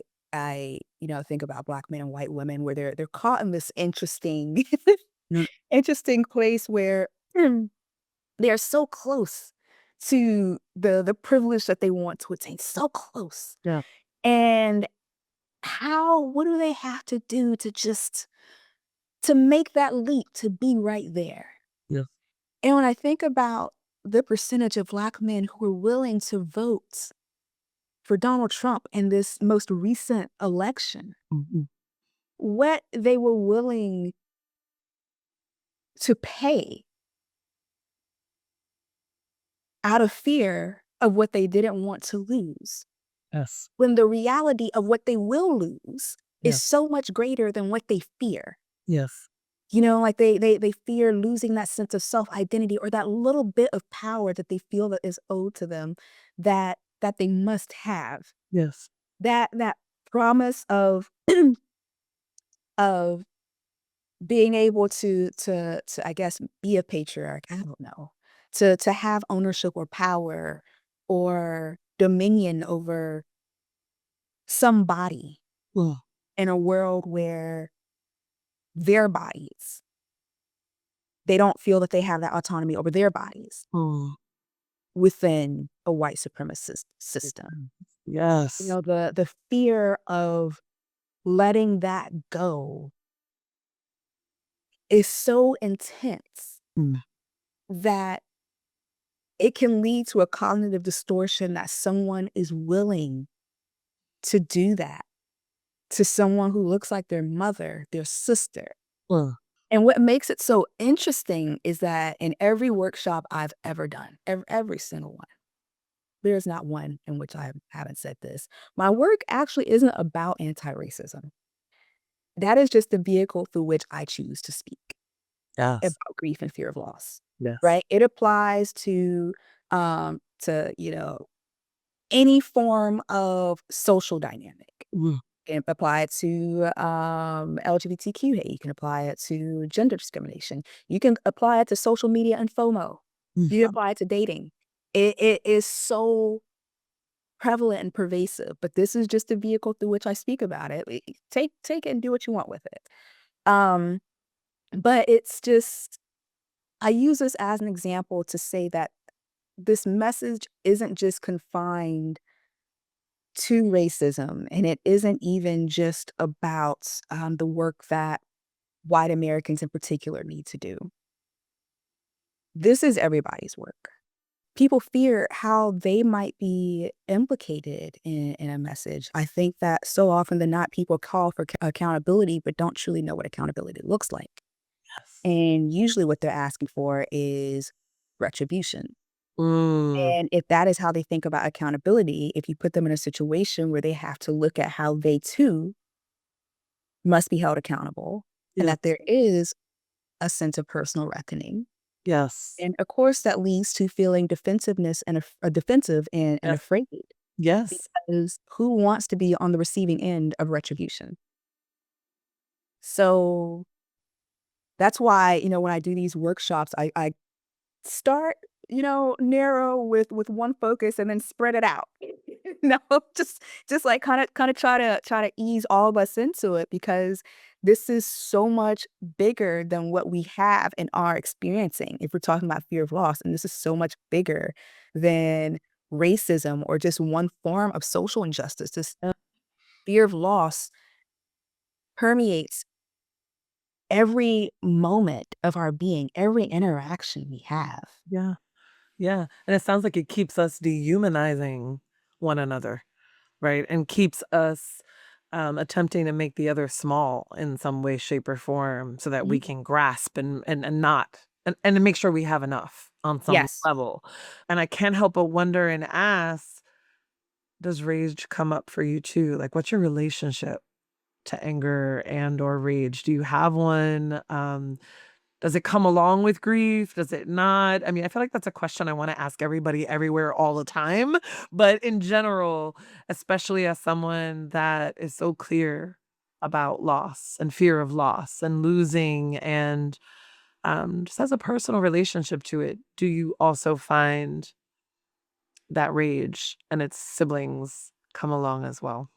think about Black men and white women, where they're caught in this interesting Yeah. interesting place where they are so close to the privilege that they want to attain, so close. Yeah. And what do they have to do to make that leap to be right there? Yes. And when I think about the percentage of Black men who are willing to vote for Donald Trump in this most recent election, Mhm. what they were willing to pay out of fear of what they didn't want to lose, Yes. when the reality of what they will lose is Yes. so much greater than what they fear. Yes. Like they fear losing that sense of self-identity or that little bit of power that they feel that is owed to them, that they must have. Yes. That promise of being able to I guess be a patriarch, I don't know, to have ownership or power or dominion over somebody Well. in a world where their bodies, they don't feel that they have that autonomy over their bodies Oh. within a white supremacist system. Yes. The fear of letting that go is so intense Mm. that it can lead to a cognitive distortion that someone is willing to do that to someone who looks like their mother, their sister. Mm. And what makes it so interesting is that in every workshop I've ever done, every single one, there's not one in which I haven't said this. My work actually isn't about anti-racism. That is just the vehicle through which I choose to speak Yes. about grief and fear of loss, Yes. right? It applies to, any form of social dynamic. Mm. You can apply it to LGBTQ hate. You can apply it to gender discrimination. You can apply it to social media and FOMO. You can apply it to dating. It is so prevalent and pervasive, but this is just a vehicle through which I speak about it. Take it and do what you want with it. Um, but it's just I use this as an example to say that this message isn't just confined to racism, and it isn't even just about the work that white Americans in particular need to do. This is everybody's work. People fear how they might be implicated in a message. I think that so often than not, people call for accountability, but don't truly know what accountability looks like. Yes. And usually what they're asking for is retribution. Mm. And if that is how they think about accountability, if you put them in a situation where they have to look at how they too must be held accountable and Yes. that there is a sense of personal reckoning. Yes. And of course, that leads to feeling defensiveness and defensive and Yes. afraid Yes. because who wants to be on the receiving end of retribution? So that's why, when I do these workshops, I start, narrow with one focus and then spread it out. No, just like kind of try to ease all of us into it because this is so much bigger than what we have and are experiencing if we're talking about fear of loss. And this is so much bigger than racism or just one form of social injustice. This fear of loss permeates every moment of our being, every interaction we have. Yeah. Yeah. And it sounds like it keeps us dehumanizing one another, right? And keeps us attempting to make the other small in some way, shape, or form so that we Mhm. can grasp and not and to make sure we have enough on some Yes. level. And I can't help but wonder and ask, does rage come up for you too? Like, what's your relationship to anger and or rage? Do you have one? Does it come along with grief? Does it not? I mean, I feel like that's a question I want to ask everybody everywhere all the time. But in general, especially as someone that is so clear about loss and fear of loss and losing and just has a personal relationship to it, do you also find that rage and its siblings come along as well?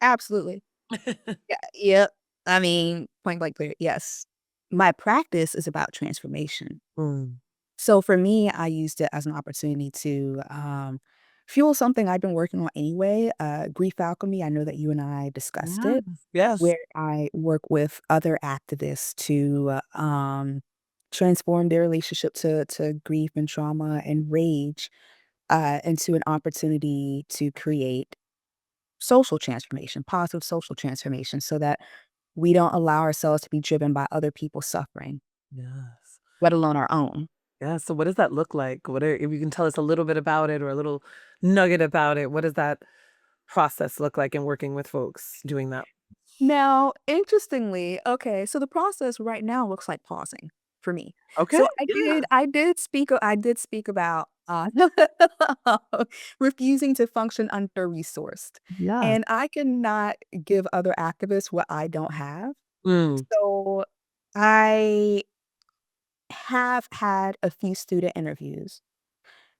Absolutely. Yeah, yep. I mean, point blank clear, yes. My practice is about transformation. Mm. So for me, I used it as an opportunity to fuel something I've been working on anyway. Grief alchemy. I know that you and I discussed Yes. it, Yes. where I work with other activists to transform their relationship to grief and trauma and rage into an opportunity to create social transformation, positive social transformation, so that we don't allow ourselves to be driven by other people's suffering, Yes. let alone our own. Yeah, so what does that look like? What are if you can tell us a little bit about it or a little nugget about it, what does that process look like in working with folks doing that? Now, interestingly, okay, so the process right now looks like pausing for me. Okay. So I Yeah. did I did speak about refusing to function under-resourced. Yes. And I cannot give other activists what I don't have. Mm. So I have had a few student interviews.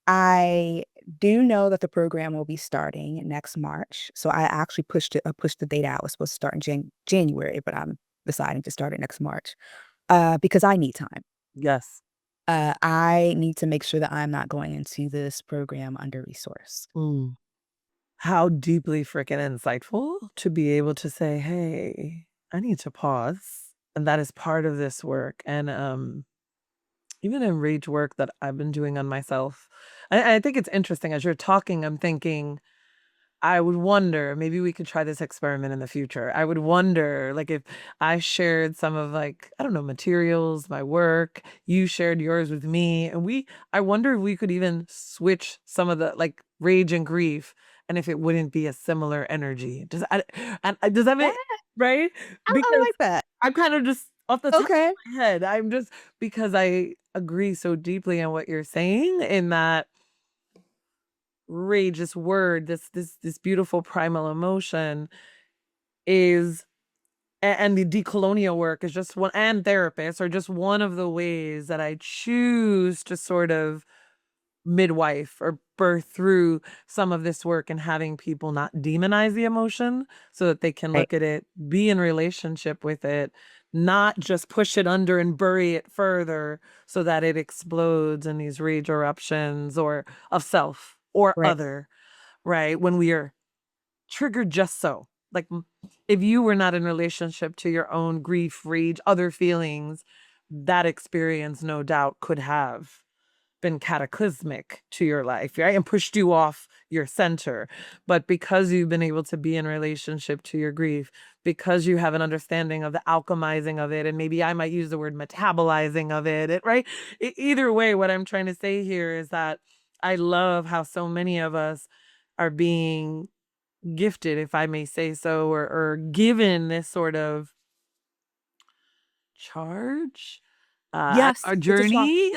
I do know that the program will be starting next March. So I actually pushed the date out. It was supposed to start in January, but I'm deciding to start it next March because I need time. Yes. I need to make sure that I'm not going into this program under resourced. Mm. How deeply freaking insightful to be able to say, "Hey, I need to pause." And that is part of this work. And even in rage work that I've been doing on myself, I think it's interesting as you're talking, I'm thinking I would wonder, maybe we could try this experiment in the future. I would wonder, like, if I shared some of, like, I don't know, materials, my work, you shared yours with me, and I wonder if we could even switch some of the, like, rage and grief, and if it wouldn't be a similar energy. Does that Yeah, make right? I Because like that. I'm kind of just off the top Okay. of my head. I'm just because I agree so deeply on what you're saying in that rage, this word, this beautiful primal emotion is and the decolonial work is just one, and therapists are just one of the ways that I choose to sort of midwife or birth through some of this work and having people not demonize the emotion so that they can Right, look at it, be in relationship with it, not just push it under and bury it further so that it explodes in these rage eruptions or of self or right. other, right? When we are triggered just so. Like if you were not in relationship to your own grief, rage, other feelings, that experience no doubt could have been cataclysmic to your life, right? And pushed you off your center. But because you've been able to be in relationship to your grief, because you have an understanding of the alchemizing of it, and maybe I might use the word metabolizing of right? Either way, what I'm trying to say here is that I love how so many of us are being gifted, if I may say so, or given this sort of charge, Yes, a it's a charge. journey,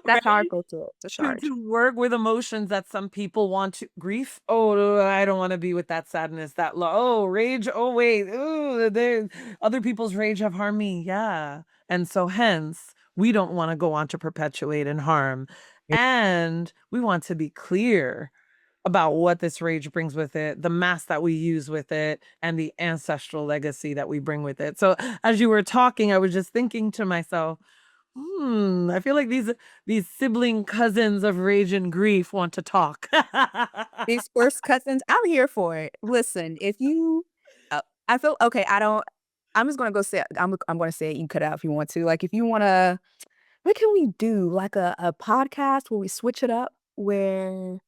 That's how I right? go to it. It's a To charge. work with emotions that some people want to grief. Oh, I don't want to be with that sadness, that oh, rage. Oh, wait. Ooh, other people's rage have harmed me. Yeah. And so hence we don't want to go on to perpetuate and harm. And we want to be clear about what this rage brings with it, the mask that we use with it, and the ancestral legacy that we bring with it. So as you were talking, I was just thinking to myself, I feel like these sibling cousins of rage and grief want to talk. These first cousins, I'm here for it. Listen, if you I feel okay, I'm just gonna go say it. I'm gonna say it, you can cut it out if you want to. Like, if you wanna what can we do? Like a podcast where we switch it up? Where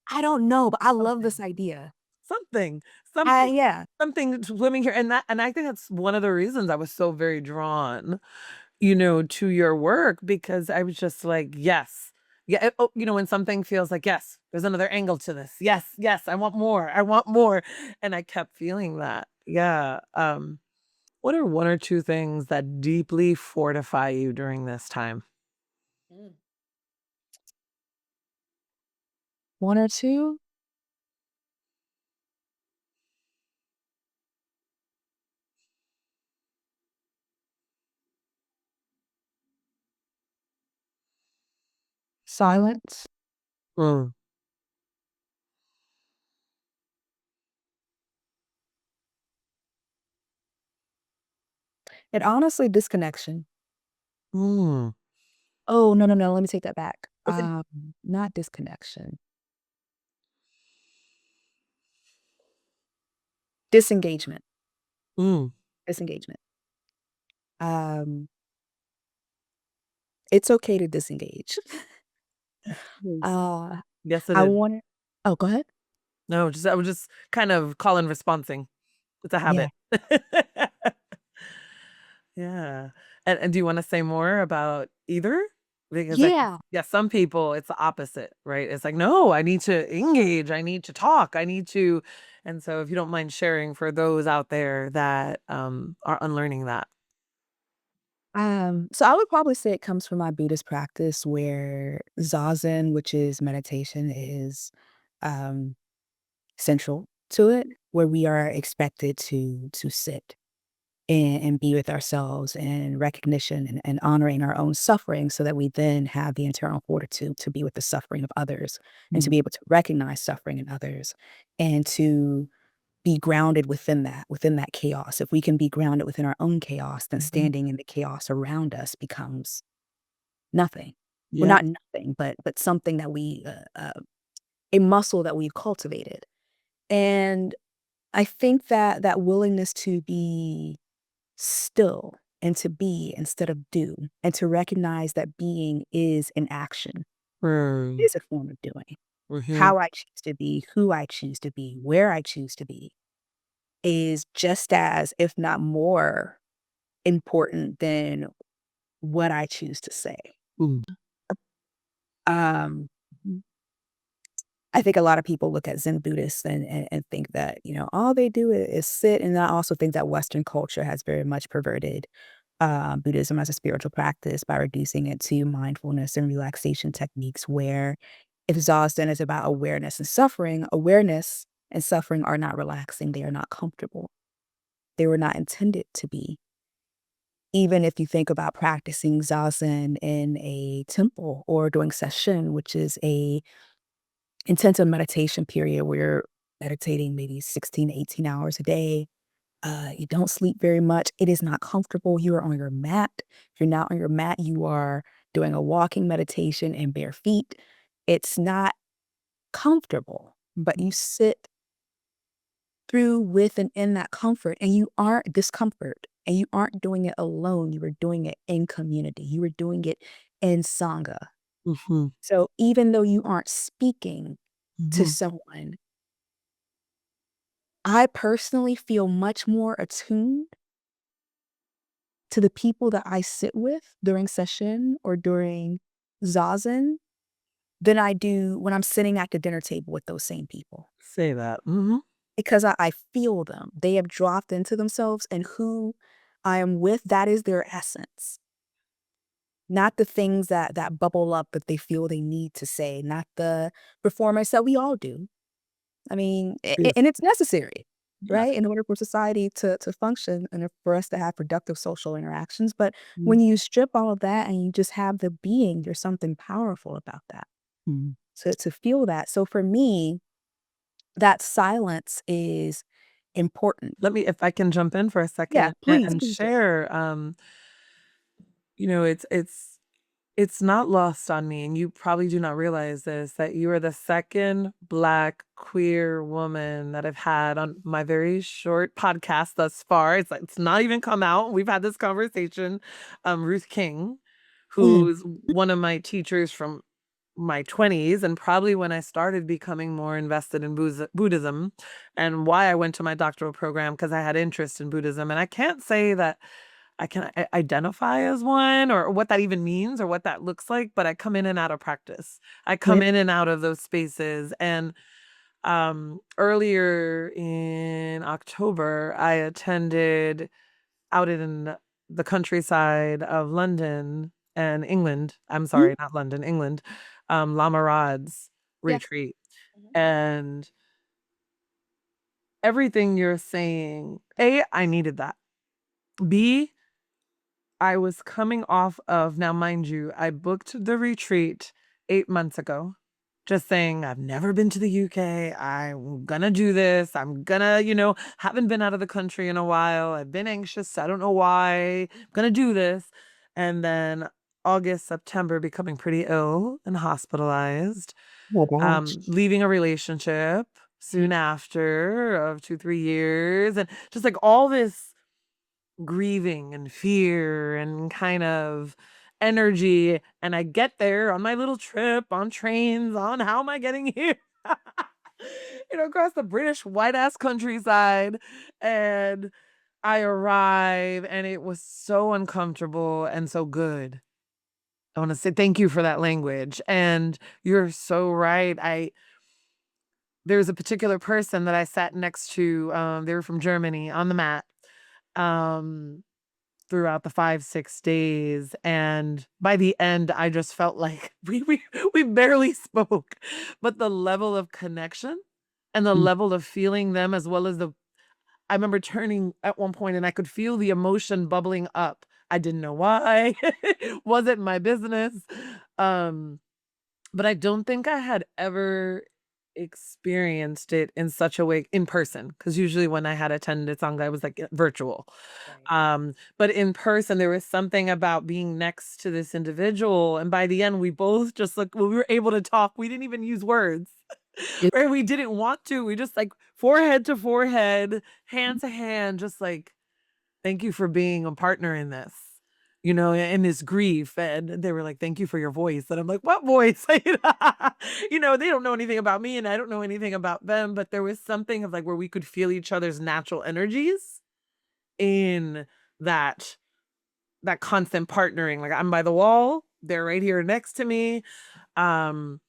I don't know, but I love Something, this idea. something, something, Yeah. something swimming here. And I think that's one of the reasons I was so very drawn, to your work because I was just like, yes. Yeah, when something feels like, yes, there's another angle to this. Yes, yes, I want more. I want more. And I kept feeling that. Yeah. What are one or two things that deeply fortify you during this time? Mm. 1 or 2? Silence. Mm. And honestly, disconnection. Mm. Oh, no, no, no, let me take that back. Okay. Not disconnection. Disengagement. Mm. Disengagement. Um, it's okay to disengage. Yes. Uh, Yes, it I is. wanna Oh, go ahead. No, I was just kind of calling responsing. It's a Yeah. habit. Yeah. And do you wanna say more about either? Because I think, Yeah. yeah, some people, it's the opposite, right? It's like, "No, I need to engage, I need to talk, I need to." And so if you don't mind sharing for those out there that, are unlearning that. So I would probably say it comes from my Buddhist practice where Zazen, which is meditation, is um, central to it, where we are expected to sit and be with ourselves and recognition and honoring our own suffering so that we then have the internal fortitude to be with the suffering of others and to Mm. be able to recognize suffering in others and to be grounded within that chaos. If we can be grounded within our own chaos, then Mhm. standing in the chaos around us becomes nothing. Well, Yeah. not nothing, but something that a muscle that we've cultivated. And I think that that willingness to be still and to be instead of do, and to recognize that being is an action, Mm. is a form of doing. how I choose to be, who I choose to be, where I choose to be is just as, if not more important than what I choose to say. Mm. Um, I think a lot of people look at Zen Buddhists and think that, all they do is sit. And I also think that Western culture has very much perverted Buddhism as a spiritual practice by reducing it to mindfulness and relaxation techniques where if Zazen is about awareness and suffering are not relaxing, they are not comfortable. They were not intended to be. Even if you think about practicing Zazen in a temple or doing session, which is a intensive meditation period where you're meditating maybe 16 to 18 hours a day. You don't sleep very much. It is not comfortable. You are on your mat. If you're not on your mat, you are doing a walking meditation in bare feet. It's not comfortable, but you sit through, with, and in that comfort, and you aren't discomfort, and you aren't doing it alone. You are doing it in community. You are doing it in Sangha. Mhm. So even though you aren't speaking to Mhm. someone, I personally feel much more attuned to the people that I sit with during session or during Zazen than I do when I'm sitting at the dinner table with those same people. Say that. Mhm. Because I feel them. They have dropped into themselves, and who I am with, that is their essence. Not the things that bubble up that they feel they need to say, not the performance that we all do. I mean, Yes. and it's necessary, Yeah. right? In order for society to function and for us to have productive social interactions. But Mm. when you strip all of that and you just have the being, there's something powerful about that. Mm. To feel that. So for me, that silence is important. Let me, if I can jump in for a Yeah, second please, and please do. share, it's not lost on me, and you probably do not realize this, that you are the second Black queer woman that I've had on my very short podcast thus far. It's like, it's not even come out. We've had this conversation. Ruth King, Mm, who's one of my teachers from my 20s, and probably when I started becoming more invested in Buddhism, and why I went to my doctoral program, because I had interest in Buddhism. And I can't say that I can identify as one, or what that even means, or what that looks like, but I come in and out of practice. I come yeah. in and out of those spaces. And earlier in October, I attended out in the countryside of London and England. I'm Mhm, sorry, not London, England. Lama Rod's yeah. retreat. Mhm. And everything you're saying, A, I needed that. B, I was coming off of, now mind you, I booked the retreat 8 months ago, just saying, I've never been to the UK. I'm gonna do this. I'm gonna, haven't been out of the country in a while. I've been anxious. I don't know why. I'm gonna do this. And then August, September, becoming pretty ill and hospitalized, Oh gosh. leaving a relationship soon after of 2, 3 years, and just like all this grieving and fear and kind of energy. And I get there on my little trip on trains, on how am I getting here? Across the British white ass countryside. And I arrive, and it was so uncomfortable and so good. I want to say thank you for that language. And you're so right. There's a particular person that I sat next to. They were from Germany on the mat. Um, Throughout the 5, 6 days, and by the end, I just felt like we barely spoke, but the level of connection and the Mm. level of feeling them, as well as I remember turning at one point, and I could feel the emotion bubbling up. I didn't know why. Wasn't my business. Um but I don't think I had ever experienced it in such a way in person, because usually when I had attended Sangha, I was like virtual. Right. But in person, there was something about being next to this individual. And by the end, we both just like, when we were able to talk, we didn't even use words. It Right? We didn't want to. We just like forehead to forehead, hand to hand, just like, thank you for being a partner in this. in this grief. And they were like, thank you for your voice. And I'm like, what voice? They don't know anything about me and I don't know anything about them. But there was something of like where we could feel each other's natural energies in that constant partnering. Like I'm by the wall, they're right here next to me. And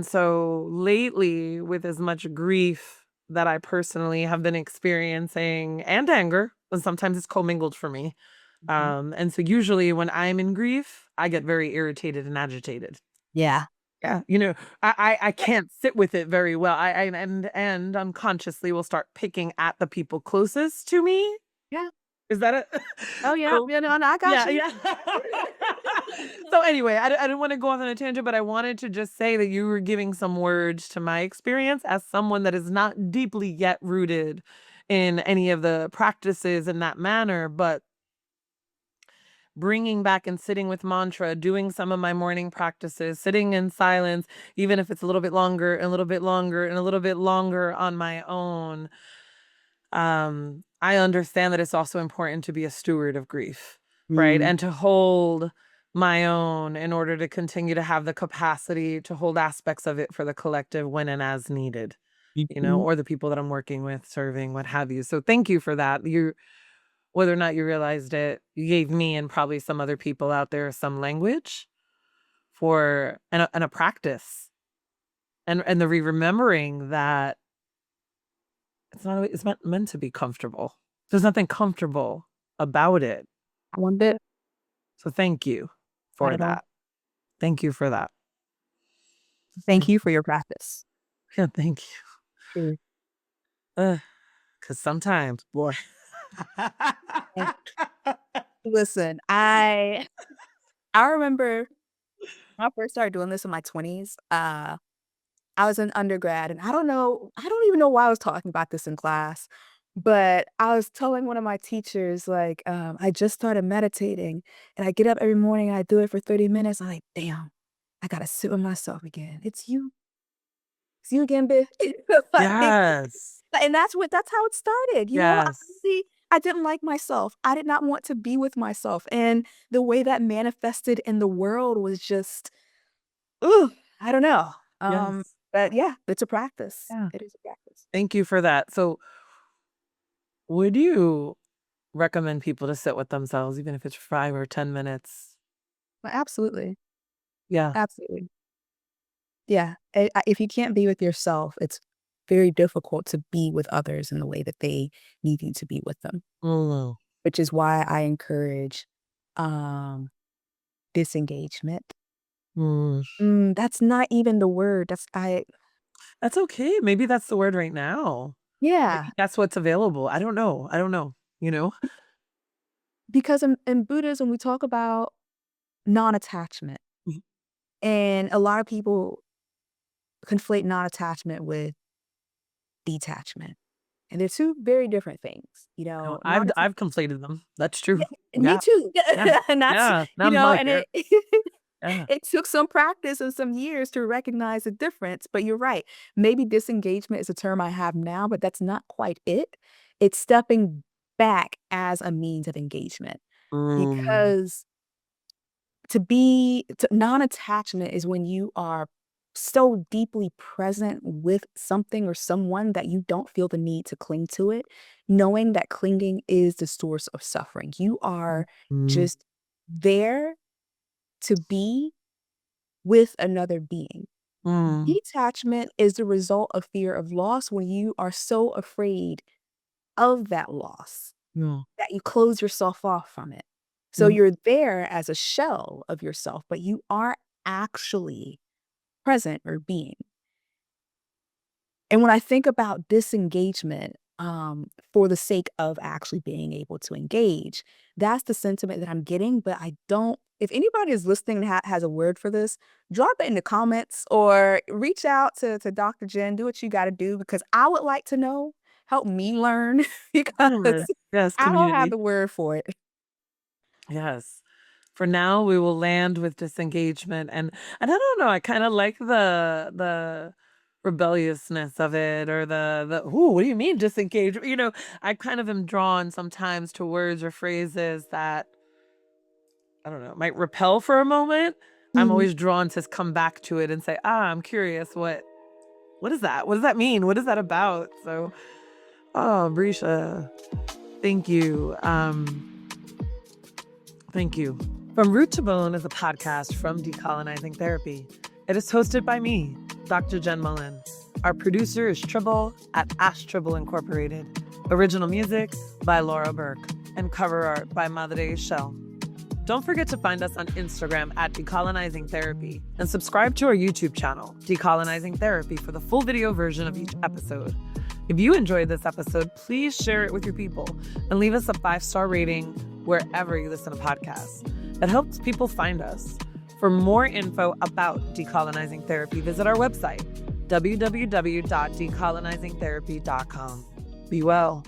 so lately, with as much grief that I personally have been experiencing and anger, and sometimes it's commingled for me. And so usually when I'm in grief, I get very irritated and agitated. Yeah. Yeah. I can't sit with it very well. And unconsciously will start picking at the people closest to me. Yeah. Is that it? Oh, yeah. So, Yeah, no, I got you. yeah. So anyway, I didn't want to go off on a tangent, but I wanted to just say that you were giving some words to my experience as someone that is not deeply yet rooted in any of the practices in that manner, but bringing back and sitting with mantra, doing some of my morning practices, sitting in silence, even if it's a little bit longer, and a little bit longer, and a little bit longer on my own. I understand that it's also important to be a steward of grief, right? And to hold my own in order to continue to have the capacity to hold aspects of it for the collective when and as needed, or the people that I'm working with, serving, what have you. So thank you for that. Whether or not you realized it, you gave me and probably some other people out there some language for and a practice and the remembering that it's not meant to be comfortable. There's nothing comfortable about it. One bit. So thank you Not for at all. that. Thank you for that. Thank you for your practice. Yeah, thank Truly. you. Because sometimes, boy. Listen, I remember when I first started doing this in my 20s. I was an undergrad, and I don't even know why I was talking about this in class, but I was telling one of my teachers, like, I just started meditating, and I get up every morning, and I do it for 30 minutes. I'm like, damn, I gotta sit with myself again. It's you. It's you again, bitch. Like, Yes. and that's how it started, Yes. I didn't like myself. I did not want to be with myself, and the way that manifested in the world was just, ooh, I don't know. Yes. But yeah, it's a practice. Yeah. It is a practice. Thank you for that. So would you recommend people to sit with themselves, even if it's 5 or 10 minutes? Well, absolutely. Yeah. Absolutely. Yeah. If you can't be with yourself, it's very difficult to be with others in the way that they need you to be with them, Mm. which is why I encourage um, disengagement. Mm. That's not even the word. That's okay. Maybe that's the word right now. Yeah. Maybe that's what's available. I don't know. You know? Because in Buddhism, we talk about non-attachment. Mhm. And a lot of people conflate non-attachment with detachment. And they're two very different things, No, non-atta I've conflated them. That's true. Yeah, me Yeah. too. Yeah. And that's, Yeah. I'm like, and yeah. it Yeah. it took some practice and some years to recognize the difference, but you're right. Maybe disengagement is a term I have now, but that's not quite it. It's stepping back as a means of engagement Mm. because non-attachment is when you are so deeply present with something or someone that you don't feel the need to cling to it, knowing that clinging is the source of suffering. You are Mm. just there to be with another being. Mm. Detachment is the result of fear of loss when you are so afraid of that loss Yeah. that you close yourself off from it. So Yeah. you're there as a shell of yourself, but you aren't actually present or being. And when I think about disengagement, for the sake of actually being able to engage, that's the sentiment that I'm getting. But I don't, if anybody is listening and has a word for this, drop it in the comments or reach out to Dr. Jenn. Do what you got to do because I would like to know. Help me learn Yeah. because Yes, I don't have community. the word for it. Yes. For now, we will land with disengagement, and I don't know, I kinda like the rebelliousness of it or the "Ooh, what do you mean disengage?" I kind of am drawn sometimes to words or phrases that I don't know, might repel for a moment, I'm Mhm. always drawn to come back to it and say, I'm curious, what is that? What does that mean? What is that about? So, Breeshia, thank you. Thank you. From Root to Bone is a podcast from Decolonizing Therapy. It is hosted by me, Dr. Jenn Mullen. Our producer is Tribble at Ash Tribble Incorporated. Original music by Laura Burke and cover art by Madre Shell. Don't forget to find us on Instagram at Decolonizing Therapy and subscribe to our YouTube channel, Decolonizing Therapy, for the full video version of each episode. If you enjoyed this episode, please share it with your people and leave us a 5-star rating wherever you listen to podcasts. It helps people find us. For more info about Decolonizing Therapy, visit our website, www.decolonizingtherapy.com. Be well.